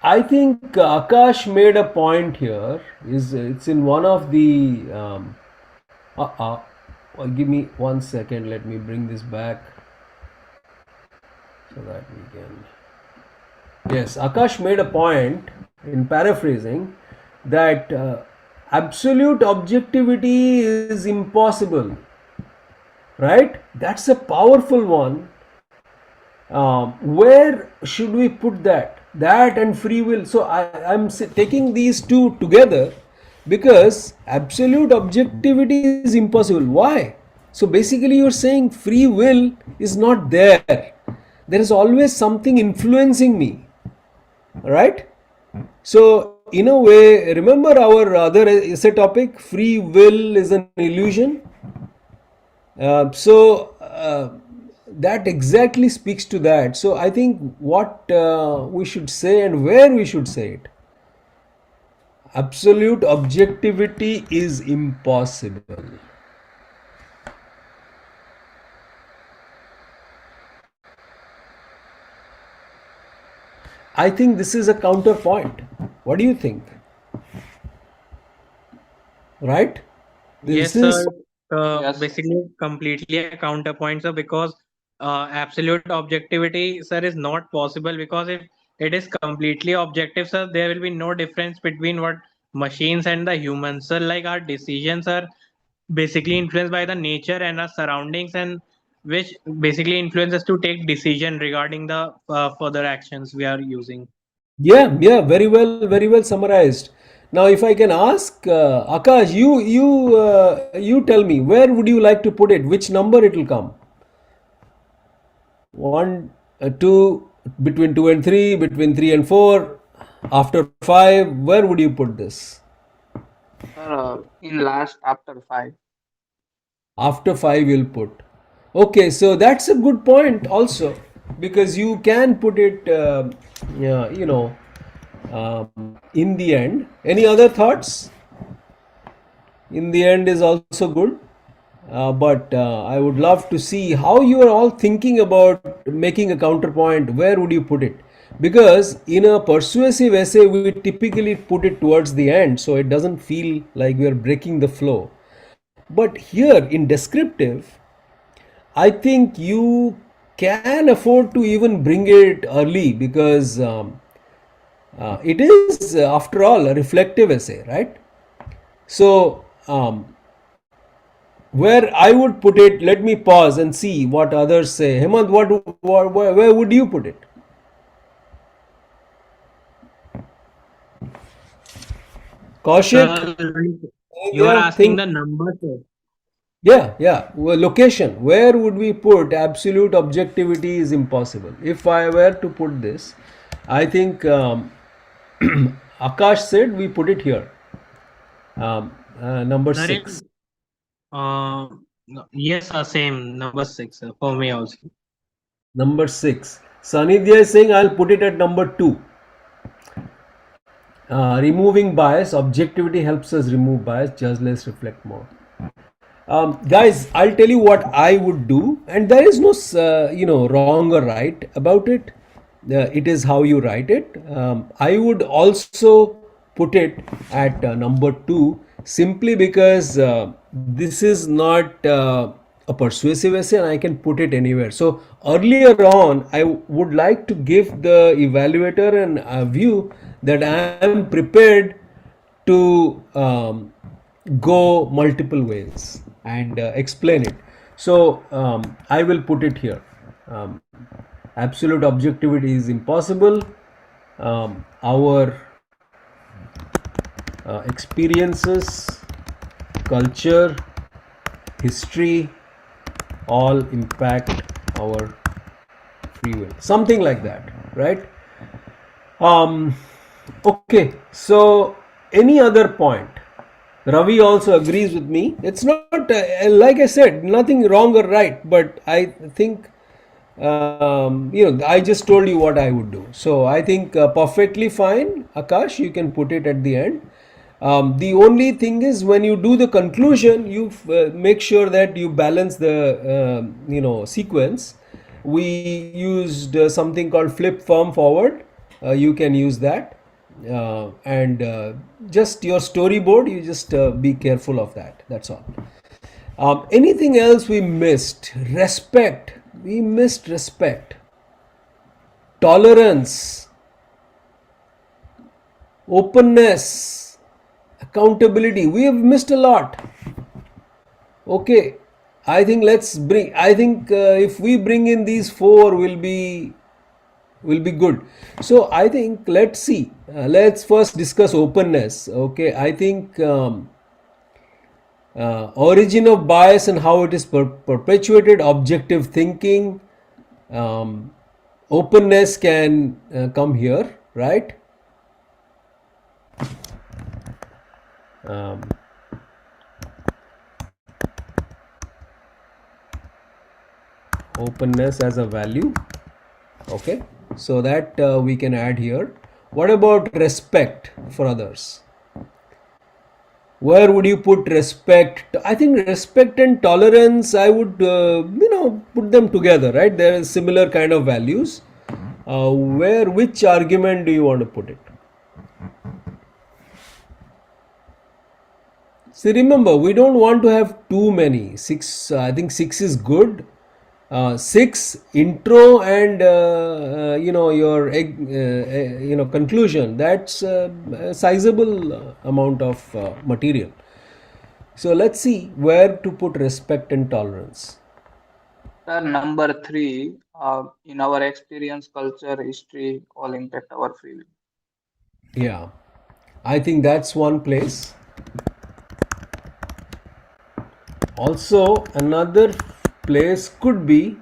I think Akash made a point here. It's in one of the give me 1 second. Let me bring this back so that we can. Yes, Akash made a point in paraphrasing that absolute objectivity is impossible. Right? That's a powerful one. Where should we put that? That and free will. So I'm taking these two together because absolute objectivity is impossible. Why? So basically, you're saying free will is not there. There is always something influencing me. Right? So, in a way, remember our other essay topic, free will is an illusion. That exactly speaks to that. So I think what we should say and where we should say it. Absolute objectivity is impossible. I think this is a counterpoint. What do you think? Right? Yes, This is. sir. Yes. Basically, completely a counterpoint, sir, because absolute objectivity, sir, is not possible because if it is completely objective, sir, there will be no difference between what machines and the humans. Sir, like our decisions are basically influenced by the nature and our surroundings, and which basically influences to take decision regarding the further actions we are using. Yeah, very well summarized. Now, if I can ask, Akash, you tell me, where would you like to put it? Which number it will come? 1, 2, between 2 and 3, between 3 and 4, after 5. Where would you put this? Sir, in last after 5. After 5 you'll put. Okay, so that's a good point also, because you can put it, yeah, in the end. Any other thoughts? In the end is also good. But I would love to see how you are all thinking about making a counterpoint. Where would you put it? Because in a persuasive essay, we typically put it towards the end, so it doesn't feel like we are breaking the flow. But here in descriptive, I think you can afford to even bring it early because it is, after all, a reflective essay, right? So, where I would put it, let me pause and see what others say. Hemant, where would you put it? Kaushik, Sir, you are yeah, asking think. the number, sir. Yeah. Well, location. Where would we put absolute objectivity is impossible. If I were to put this, I think Akash said we put it here. Number Sir, 6. yes, sir, same number 6, sir, for me also. Number 6. Sanidhya is saying I'll put it at number 2. Removing bias. Objectivity helps us remove bias. Just let's reflect more. Guys, I'll tell you what I would do, and there is no wrong or right about it. It is how you write it. I would also put it at number 2, simply because this is not a persuasive essay and I can put it anywhere. So earlier on, I would like to give the evaluator a view that I am prepared to go multiple ways and explain it. So I will put it here. Absolute objectivity is impossible. Our experiences, culture, history all impact our free will. Something like that, right? Okay, so any other point? Ravi also agrees with me. It's not, like I said, nothing wrong or right, but I think, I just told you what I would do. So I think perfectly fine. Akash, you can put it at the end. The only thing is, when you do the conclusion, you make sure that you balance the, sequence. We used something called flip firm forward. You can use that. And just your storyboard, you just be careful of that. That's all. Anything else we missed? Respect. We missed respect. Tolerance. Openness. Accountability. We have missed a lot. Okay. I think if we bring in these 4, will be good. So I think, let's see. Let's first discuss openness. Okay. I think origin of bias and how it is perpetuated, objective thinking, openness can come here, right? Openness as a value. Okay, so that we can add here. What about respect for others? Where would you put respect? I think respect and tolerance, I would put them together, right? There are similar kind of values. Which argument do you want to put it? See, remember, we don't want to have too many. 6, I think 6 is good. 6 intro and your conclusion, that's a sizable amount of material. So let's see where to put respect and tolerance. Sir, number 3, in our experience, culture, history, all impact our free will. Yeah, I think that's one place. Also, another place could be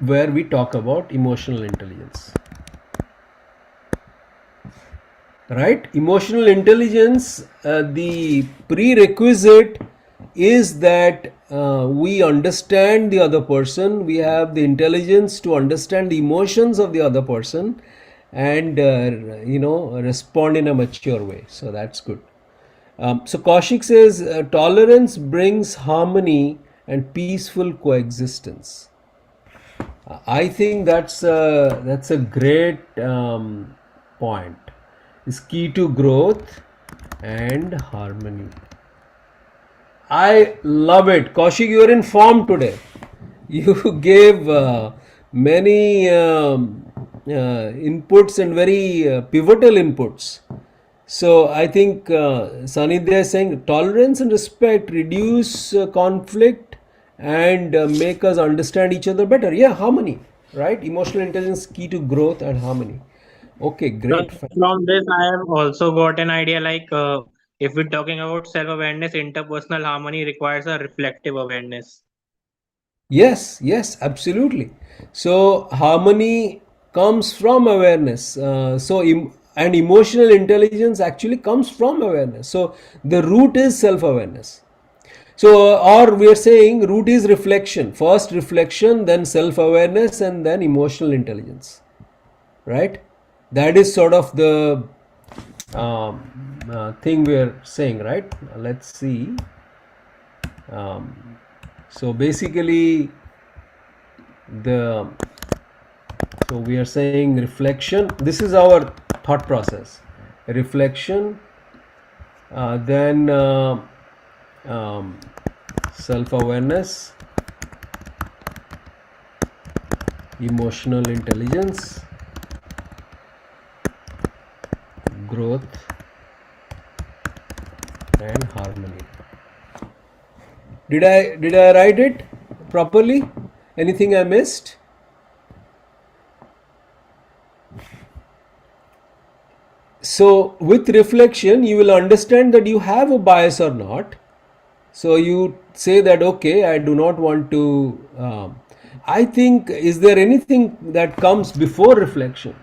where we talk about emotional intelligence. Right? Emotional intelligence, the prerequisite is that we understand the other person, we have the intelligence to understand the emotions of the other person and respond in a mature way. So that's good. So Kaushik says tolerance brings harmony and peaceful coexistence. I think that's a great point. Is key to growth and harmony. I love it. Kaushik, you are in form today. You gave many inputs and very pivotal inputs. So I think Sanidhya is saying tolerance and respect reduce conflict and make us understand each other better. Yeah, harmony, right? Emotional intelligence key to growth and harmony. Okay, great. From this, I have also got an idea like if we're talking about self-awareness, interpersonal harmony requires a reflective awareness. Yes, yes, absolutely. So harmony comes from awareness. And emotional intelligence actually comes from awareness. So the root is self-awareness. So, or we are saying root is reflection. First reflection, then self-awareness, and then emotional intelligence. Right? That is sort of the thing we are saying, right? Let's see. So basically, so we are saying reflection. This is our thought process. Reflection, then self-awareness, emotional intelligence, growth, and harmony. Did I write it properly? Anything I missed? So with reflection, you will understand that you have a bias or not. So you say that, okay, I do not want to. I think, is there anything that comes before reflection?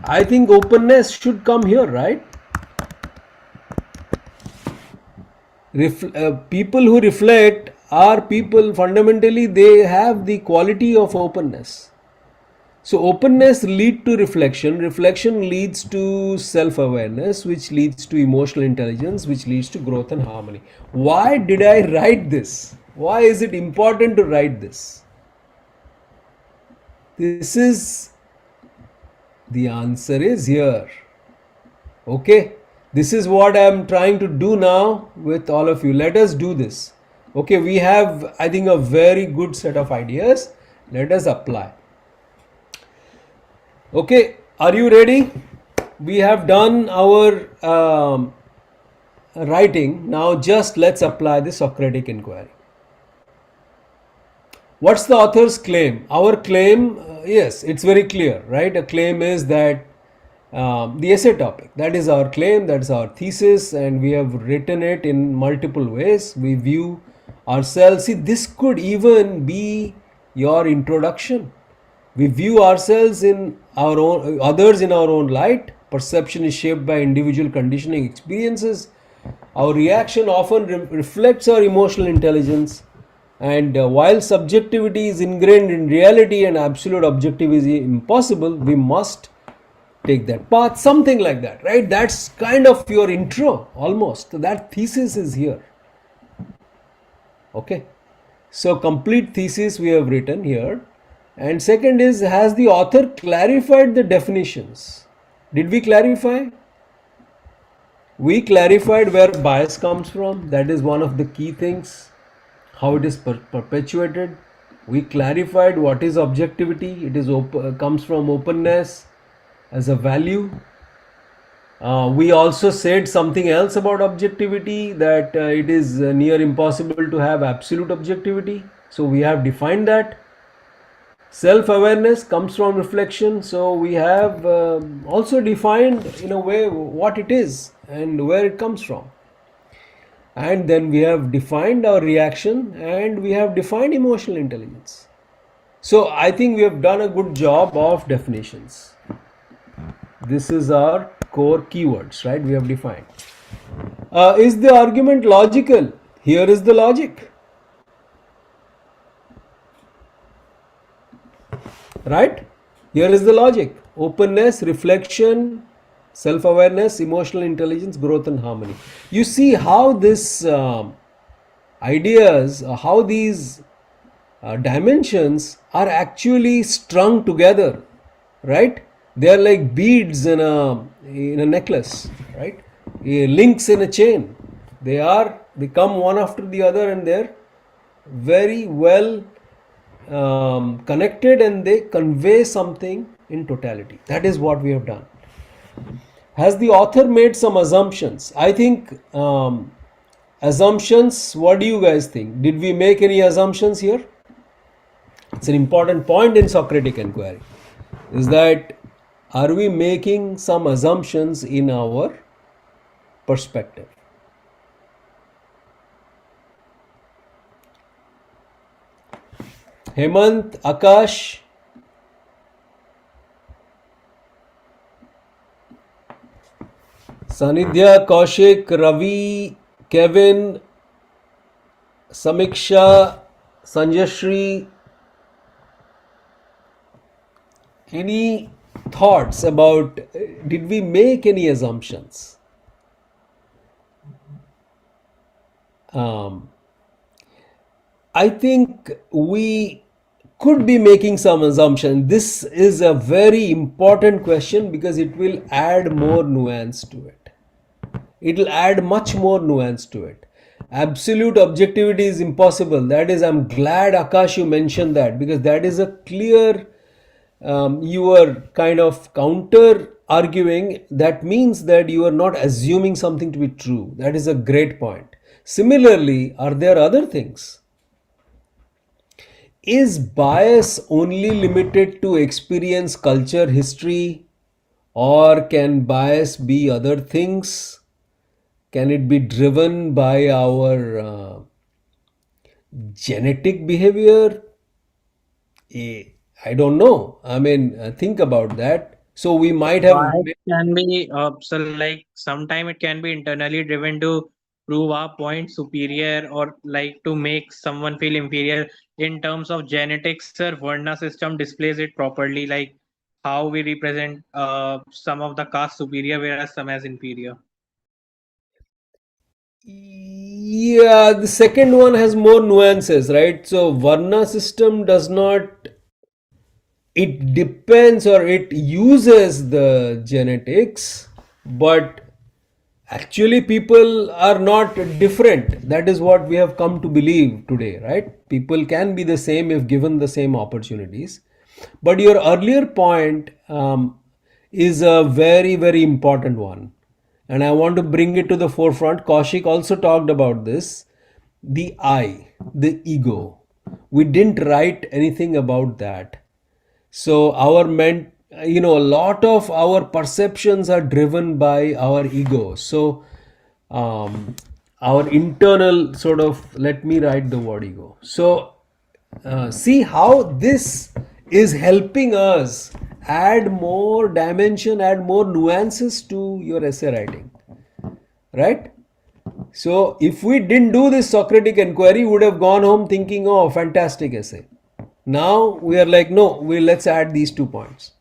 I think openness should come here, right? People who reflect are people fundamentally, they have the quality of openness. So openness leads to reflection, reflection leads to self-awareness, which leads to emotional intelligence, which leads to growth and harmony. Why did I write this? Why is it important to write this? The answer is here. Okay, this is what I am trying to do now with all of you. Let us do this. Okay, we have, I think, a very good set of ideas. Let us apply. Okay, are you ready? We have done our writing. Now just let's apply the Socratic inquiry. What's the author's claim? Our claim, yes, it's very clear, right? A claim is that the essay topic, that is our claim, that's our thesis, and we have written it in multiple ways. We view ourselves, see, this could even be your introduction. We view ourselves in our own, others in our own light. Perception is shaped by individual conditioning experiences. Our reaction often reflects our emotional intelligence. And while subjectivity is ingrained in reality and absolute objectivity is impossible, we must take that path, something like that, right? That's kind of your intro almost. That thesis is here. Okay. So complete thesis we have written here. And second is, has the author clarified the definitions? Did we clarify? We clarified where bias comes from. That is one of the key things. How it is perpetuated. We clarified what is objectivity. It is comes from openness as a value. We also said something else about objectivity, that it is near impossible to have absolute objectivity. So we have defined that. Self-awareness comes from reflection. So we have also defined in a way what it is and where it comes from. And then we have defined our reaction and we have defined emotional intelligence. So I think we have done a good job of definitions. This is our core keywords, right? We have defined. Is the argument logical? Here is the logic. Right? Here is the logic. Openness, reflection, self-awareness, emotional intelligence, growth and harmony. You see how this ideas, how these dimensions are actually strung together, right? They are like beads in a necklace, right? Links in a chain. They come one after the other and they're very well connected and they convey something in totality. That is what we have done. Has the author made some assumptions? I think assumptions, what do you guys think? Did we make any assumptions here? It's an important point in Socratic inquiry. Is that are we making some assumptions in our perspective? Hemant, Akash, Sanidhya, Kaushik, Ravi, Kevin, Samiksha, Sanjashri, any thoughts about, did we make any assumptions? I think we could be making some assumption. This is a very important question because it will add more nuance to it. It will add much more nuance to it. Absolute objectivity is impossible. That is, I'm glad Akash you mentioned that, because that is a clear, you are kind of counter arguing. That means that you are not assuming something to be true. That is a great point. Similarly, are there other things? Is bias only limited to experience, culture, history, or can bias be other things? Can it be driven by our genetic behavior? I don't know. I mean, think about that. So we might have. Bias can be so like sometime it can be internally driven to prove our point superior or like to make someone feel inferior. In terms of genetics, sir, Varna system displays it properly, like how we represent some of the caste superior whereas some as inferior. Yeah, the second one has more nuances, right? So Varna system does not, it depends or it uses the genetics, but actually people are not different. That is what we have come to believe today, right? People can be the same if given the same opportunities. But your earlier point is a very, very important one, and I want to bring it to the forefront. Kaushik also talked about this. The I, the ego. We didn't write anything about that. So a lot of our perceptions are driven by our ego. So our internal sort of, let me write the word ego. So see how this is helping us add more dimension, add more nuances to your essay writing, right? So if we didn't do this Socratic inquiry, we would have gone home thinking, oh, fantastic essay. Now we are like, no, let's add these 2 points.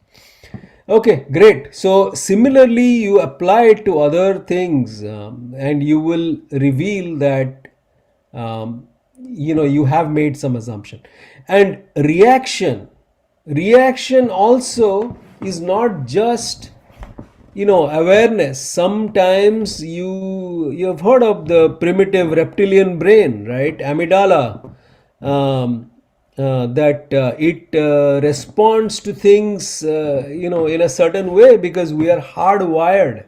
Okay, great. So similarly, you apply it to other things, and you will reveal that you have made some assumption. And reaction also is not just awareness. Sometimes you have heard of the primitive reptilian brain, right? Amygdala. That it responds to things in a certain way because we are hardwired,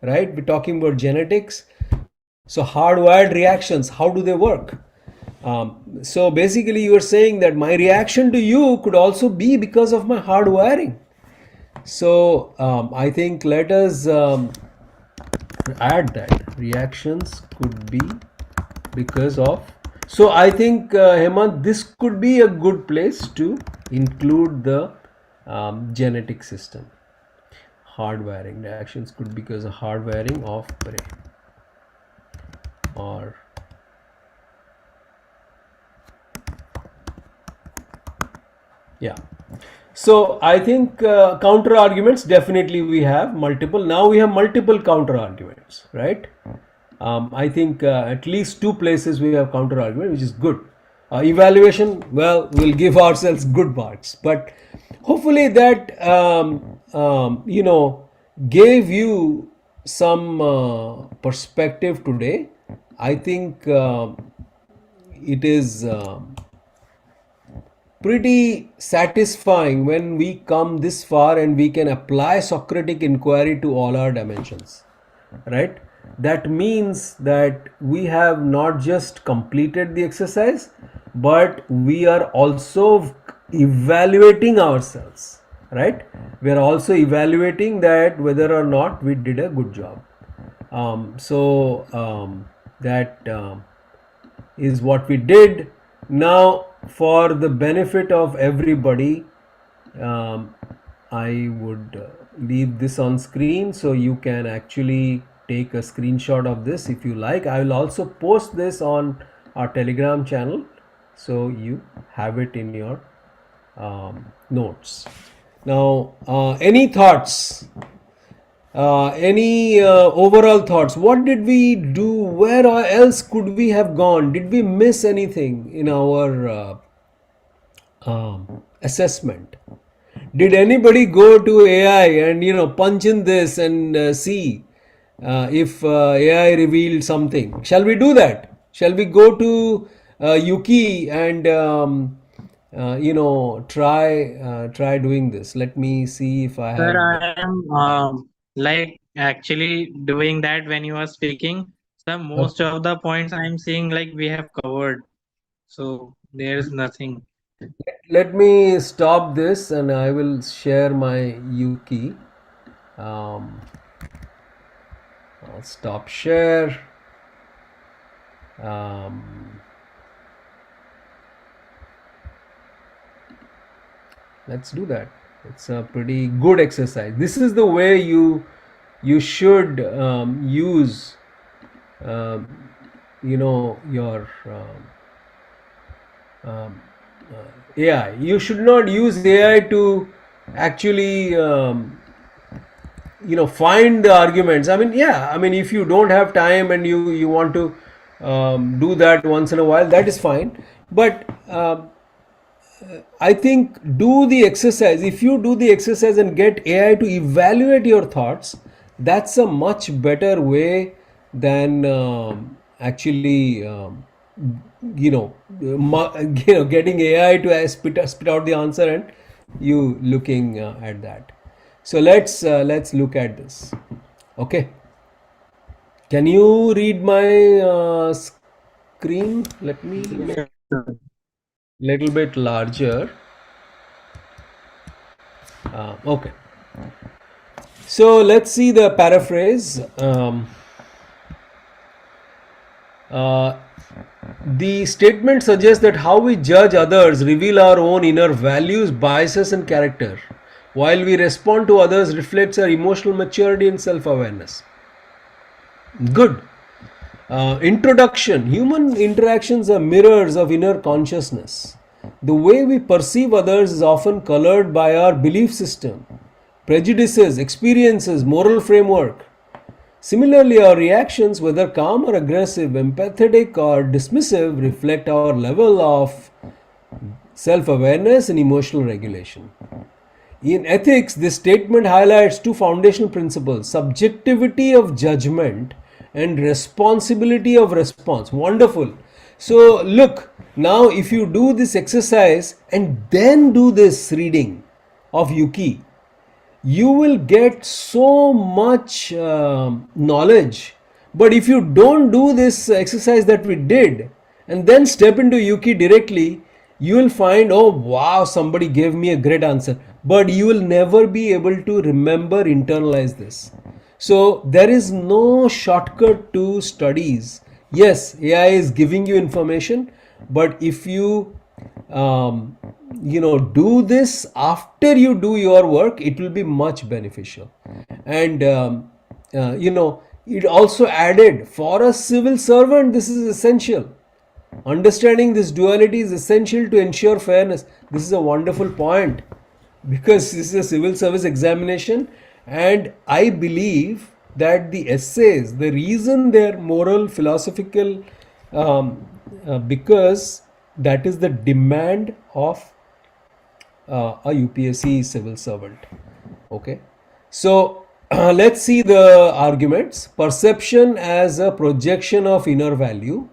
right? We're talking about genetics. So hardwired reactions, how do they work? So basically you are saying that my reaction to you could also be because of my hardwiring. So I think let us add that reactions could be because of. So I think Hemant, this could be a good place to include the genetic system. Hardwiring reactions could be because of hardwiring of brain, or yeah. So I think counter arguments, definitely we have multiple. Now we have multiple counter arguments, right? I think at least 2 places we have counter argument, which is good. Evaluation, well, we'll give ourselves good marks, but hopefully that gave you some perspective today. I think it is pretty satisfying when we come this far and we can apply Socratic inquiry to all our dimensions, right? That means that we have not just completed the exercise, but we are also evaluating ourselves, right? We are also evaluating that whether or not we did a good job. That is what we did. Now, for the benefit of everybody, I would leave this on screen so you can actually take a screenshot of this if you like. I will also post this on our Telegram channel so you have it in your notes. Now, any thoughts? Any overall thoughts? What did we do? Where else could we have gone? Did we miss anything in our assessment? Did anybody go to AI and punch in this and see if AI revealed something? Shall we do that? Shall we go to Yuki and try doing this? Let me see if I Sir, have. I am like actually doing that when you are speaking. So most of the points I am seeing like we have covered. So there is nothing. Let me stop this and I will share my Yuki. I'll stop share. Let's do that. It's a pretty good exercise. This is the way you should use your AI. You should not use AI to actually find the arguments. I mean if you don't have time and you want to do that once in a while, that is fine, but I think do the exercise. If you do the exercise and get AI to evaluate your thoughts, that's a much better way than actually getting AI to spit out the answer and you looking at that. So let's look at this. Okay, can you read my screen? Let me make it a little bit larger. Okay, so let's see the paraphrase. The statement suggests that how we judge others reveal our own inner values, biases and character, while we respond to others reflects our emotional maturity and self-awareness. Good. Introduction. Human interactions are mirrors of inner consciousness. The way we perceive others is often colored by our belief system, prejudices, experiences, moral framework. Similarly, our reactions, whether calm or aggressive, empathetic or dismissive, reflect our level of self-awareness and emotional regulation. In ethics, this statement highlights two foundational principles: subjectivity of judgment and responsibility of response. Wonderful. So look, now if you do this exercise and then do this reading of Yuki, you will get so much knowledge. But if you don't do this exercise that we did and then step into Yuki directly, you will find, oh wow, somebody gave me a great answer, but you will never be able to remember, internalize this. So there is no shortcut to studies. Yes, AI is giving you information, but if you do this after you do your work, it will be much beneficial. And it also added, for a civil servant this is essential. Understanding this duality is essential to ensure fairness. This is a wonderful point, because this is a civil service examination, and I believe that the essays, the reason they're moral, philosophical, because that is the demand of a UPSC civil servant. Okay, so let's see the arguments. Perception as a projection of inner value.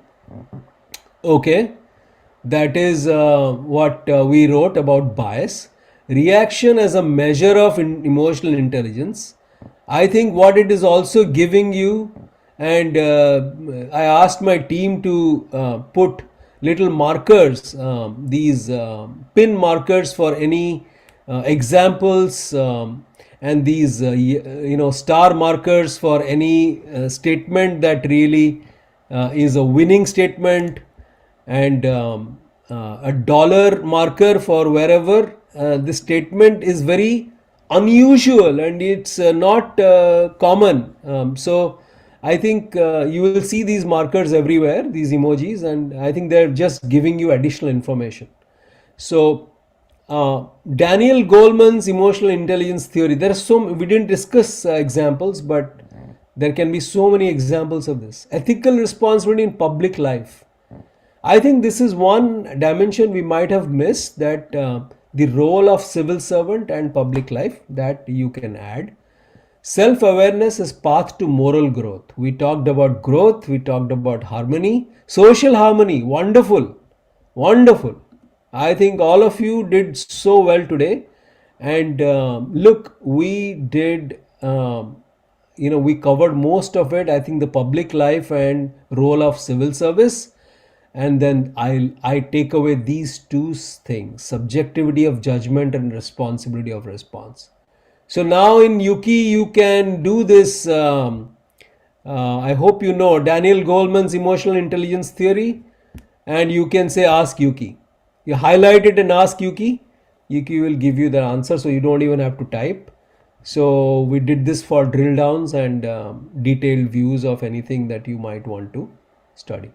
Okay, That is what we wrote about bias. Reaction as a measure of emotional intelligence. I think what it is also giving you, and I asked my team to put little markers, these pin markers for any examples, and these star markers for any statement that really is a winning statement, and a dollar marker for wherever the statement is very unusual and it's not common. So I think you will see these markers everywhere, these emojis, and I think they're just giving you additional information. So Daniel Goleman's emotional intelligence theory. There are we didn't discuss examples, but there can be so many examples of this. Ethical responsibility in public life. I think this is one dimension we might have missed, that the role of civil servant and public life that you can add. Self-awareness is path to moral growth. We talked about growth, we talked about harmony, social harmony, wonderful, wonderful. I think all of you did so well today. And look, we did, we covered most of it. I think the public life and role of civil service. And then I take away these two things: subjectivity of judgment and responsibility of response. So now in Yuki you can do this. I hope you know Daniel Goleman's emotional intelligence theory, and you can say ask Yuki. You highlight it and ask Yuki. Yuki will give you the answer, so you don't even have to type. So we did this for drill downs and detailed views of anything that you might want to study.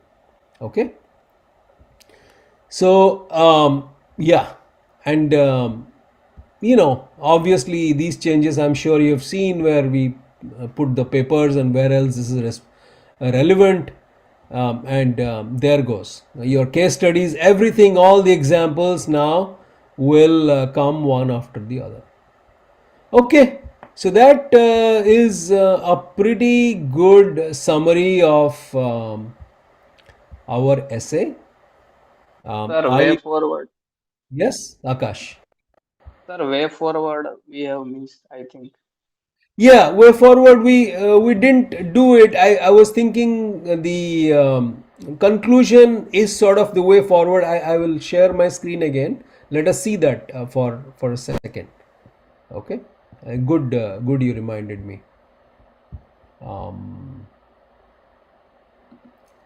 Okay. So yeah, and obviously these changes I'm sure you have seen, where we put the papers and where else this is relevant, and there goes your case studies, everything, all the examples now will come one after the other. Okay, so that is a pretty good summary of our essay. Sir, way forward. Yes, Akash. Sir, way forward we have missed, I think. Yeah, way forward we didn't do it. I was thinking the conclusion is sort of the way forward. I will share my screen again. Let us see that for a second. Okay, good you reminded me.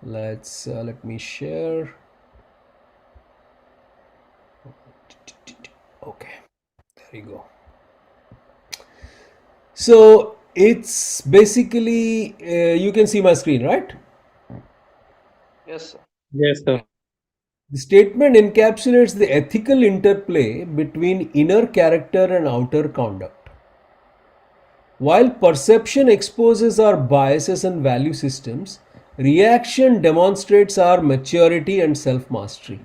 Let me share. Okay, there you go. So it's basically you can see my screen, right? Yes, sir. Yes, sir. The statement encapsulates the ethical interplay between inner character and outer conduct. While perception exposes our biases and value systems, reaction demonstrates our maturity and self-mastery.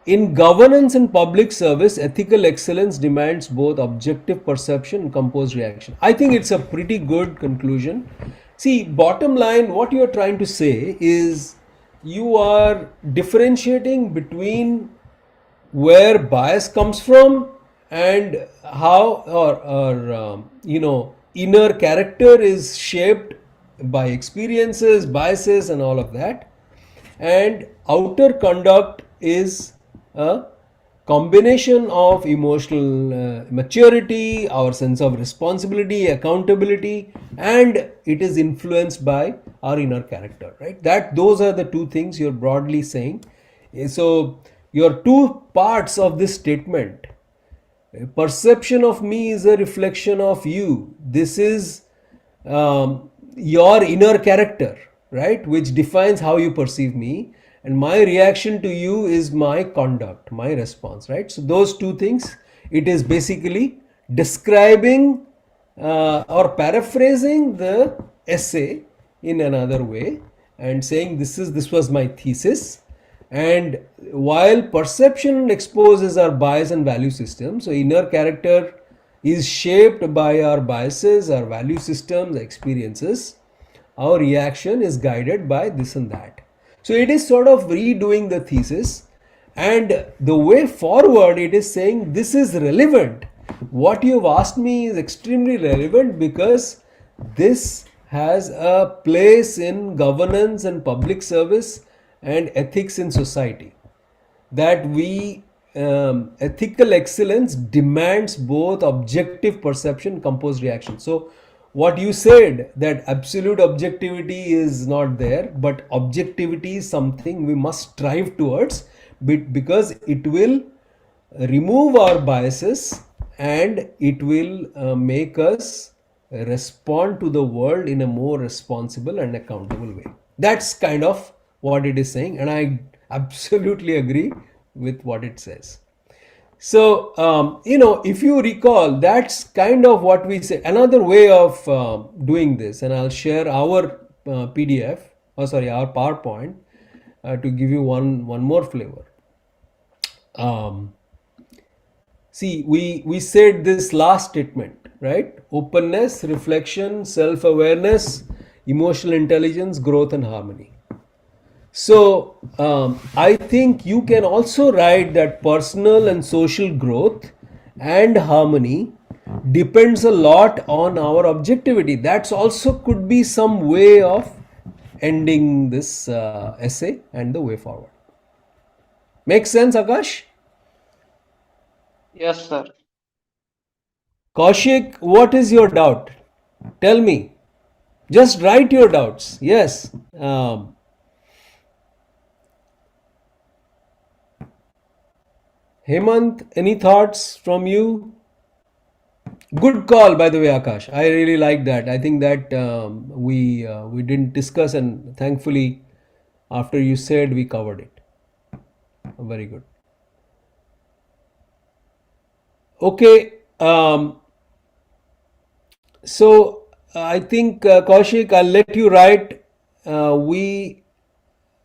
In governance and public service, ethical excellence demands both objective perception and composed reaction. I think it's a pretty good conclusion. See, bottom line, what you are trying to say is you are differentiating between where bias comes from and how inner character is shaped by experiences, biases, and all of that, and outer conduct is a combination of emotional maturity, our sense of responsibility, accountability, and it is influenced by our inner character, right? Those are the two things you're broadly saying. So your two parts of this statement: perception of me is a reflection of you. This is your inner character, right, which defines how you perceive me, and my reaction to you is my conduct, my response, right? So those two things, it is basically describing or paraphrasing the essay in another way and saying this was my thesis. And while perception exposes our bias and value system, so inner character is shaped by our biases, our value systems, experiences, our reaction is guided by this and that. So it is sort of redoing the thesis And the way forward, it is saying this is relevant. What you have asked me is extremely relevant because this has a place in governance and public service and ethics in society. That we ethical excellence demands both objective perception, composed reaction. So what you said, that absolute objectivity is not there, but objectivity is something we must strive towards, because it will remove our biases and it will make us respond to the world in a more responsible and accountable way. That's kind of what it is saying, and I absolutely agree with what it says. So, if you recall, that's kind of what we say. Another way of doing this, and I'll share our PDF, our PowerPoint, to give you one more flavor. See, we said this last statement, right? Openness, reflection, self-awareness, emotional intelligence, growth and harmony. So I think you can also write that personal and social growth and harmony depends a lot on our objectivity. That's also could be some way of ending this essay and the way forward. Make sense, Akash? Yes, sir. Kaushik, what is your doubt? Tell me. Just write your doubts. Yes. Hemant, any thoughts from you? Good call, by the way, Akash. I really like that. I think that we didn't discuss, and thankfully, after you said, we covered it. Very good. Okay. So I think Kaushik, I'll let you write.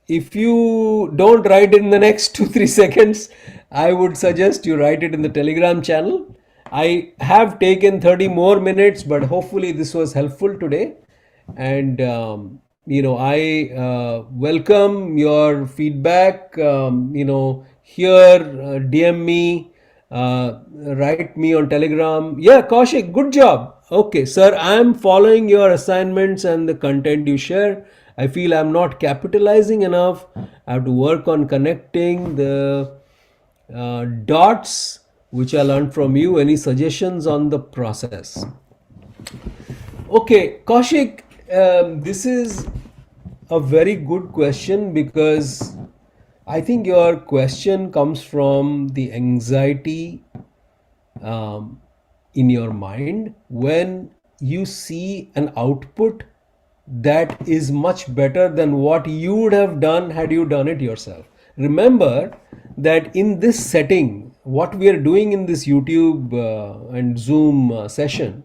If you don't write it in the next 2-3 seconds, I would suggest you write it in the Telegram channel. I have taken 30 more minutes, but hopefully this was helpful today. And I welcome your feedback. Here, DM me, write me on Telegram. Yeah, Kaushik, good job. Okay, sir, I am following your assignments and the content you share. I feel I'm not capitalizing enough. I have to work on connecting the dots which I learned from you. Any suggestions on the process? Okay, Kaushik, this is a very good question, because I think your question comes from the anxiety in your mind when you see an output that is much better than what you would have done had you done it yourself. Remember that in this setting, what we are doing in this YouTube and Zoom session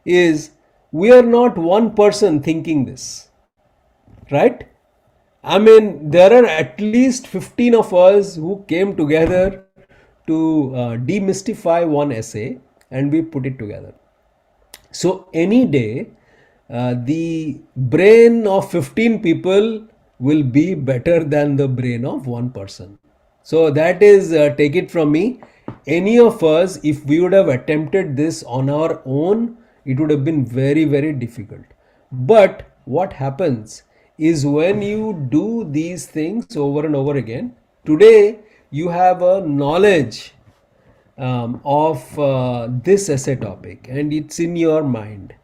is we are not one person thinking this, right? I mean, there are at least 15 of us who came together to demystify one essay, and we put it together. So any day, the brain of 15 people will be better than the brain of one person. So that is, take it from me, any of us, if we would have attempted this on our own, it would have been very, very difficult. But what happens is when you do these things over and over again, today you have a knowledge of this essay topic, and it's in your mind.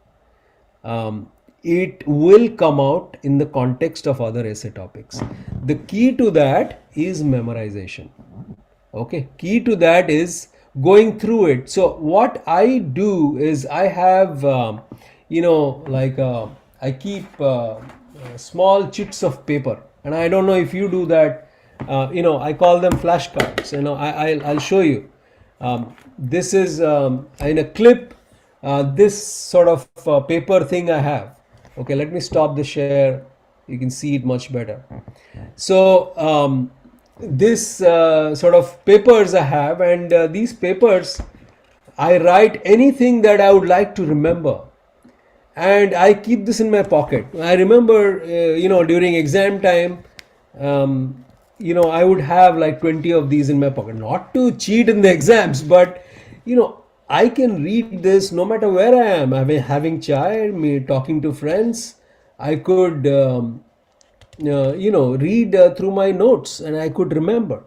It will come out in the context of other essay topics. The key to that is memorization. Okay, key to that is going through it. So what I do is I have, I keep small chits of paper, and I don't know if you do that. I call them flashcards. I'll show you. This is in a clip. This sort of paper thing I have. Okay, let me stop the share. You can see it much better. So this sort of papers I have, and these papers I write anything that I would like to remember, and I keep this in my pocket. I remember during exam time, I would have like 20 of these in my pocket, not to cheat in the exams, but I can read this no matter where I am. I mean, having chai, me talking to friends, I could, read through my notes and I could remember.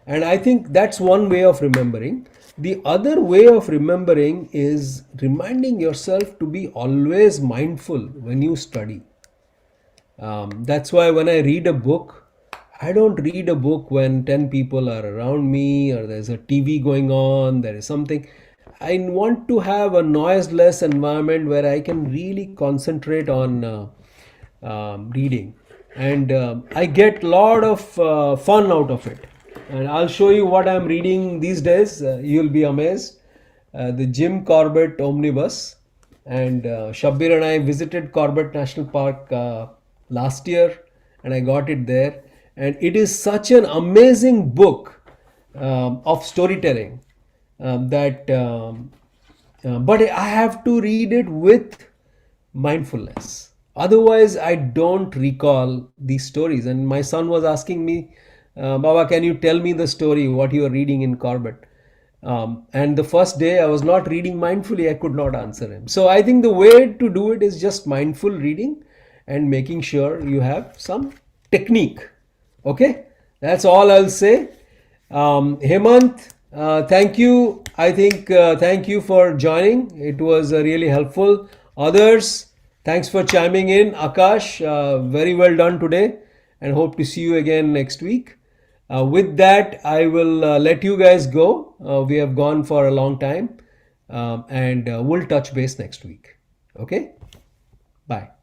And I think that's one way of remembering. The other way of remembering is reminding yourself to be always mindful when you study. That's why when I read a book, I don't read a book when 10 people are around me or there's a TV going on, there is something. I want to have a noiseless environment where I can really concentrate on reading. And I get a lot of fun out of it. And I'll show you what I'm reading these days. You'll be amazed. The Jim Corbett Omnibus. And Shabbir and I visited Corbett National Park last year, and I got it there. And it is such an amazing book of storytelling but I have to read it with mindfulness. Otherwise, I don't recall these stories. And my son was asking me, Baba, can you tell me the story, what you are reading in Corbett? And the first day I was not reading mindfully, I could not answer him. So I think the way to do it is just mindful reading and making sure you have some technique. Okay, that's all I'll say. Hemant, thank you. I think thank you for joining. It was really helpful. Others, thanks for chiming in. Akash, very well done today, and hope to see you again next week. With that, I will let you guys go. We have gone for a long time, and we'll touch base next week. Okay? Bye.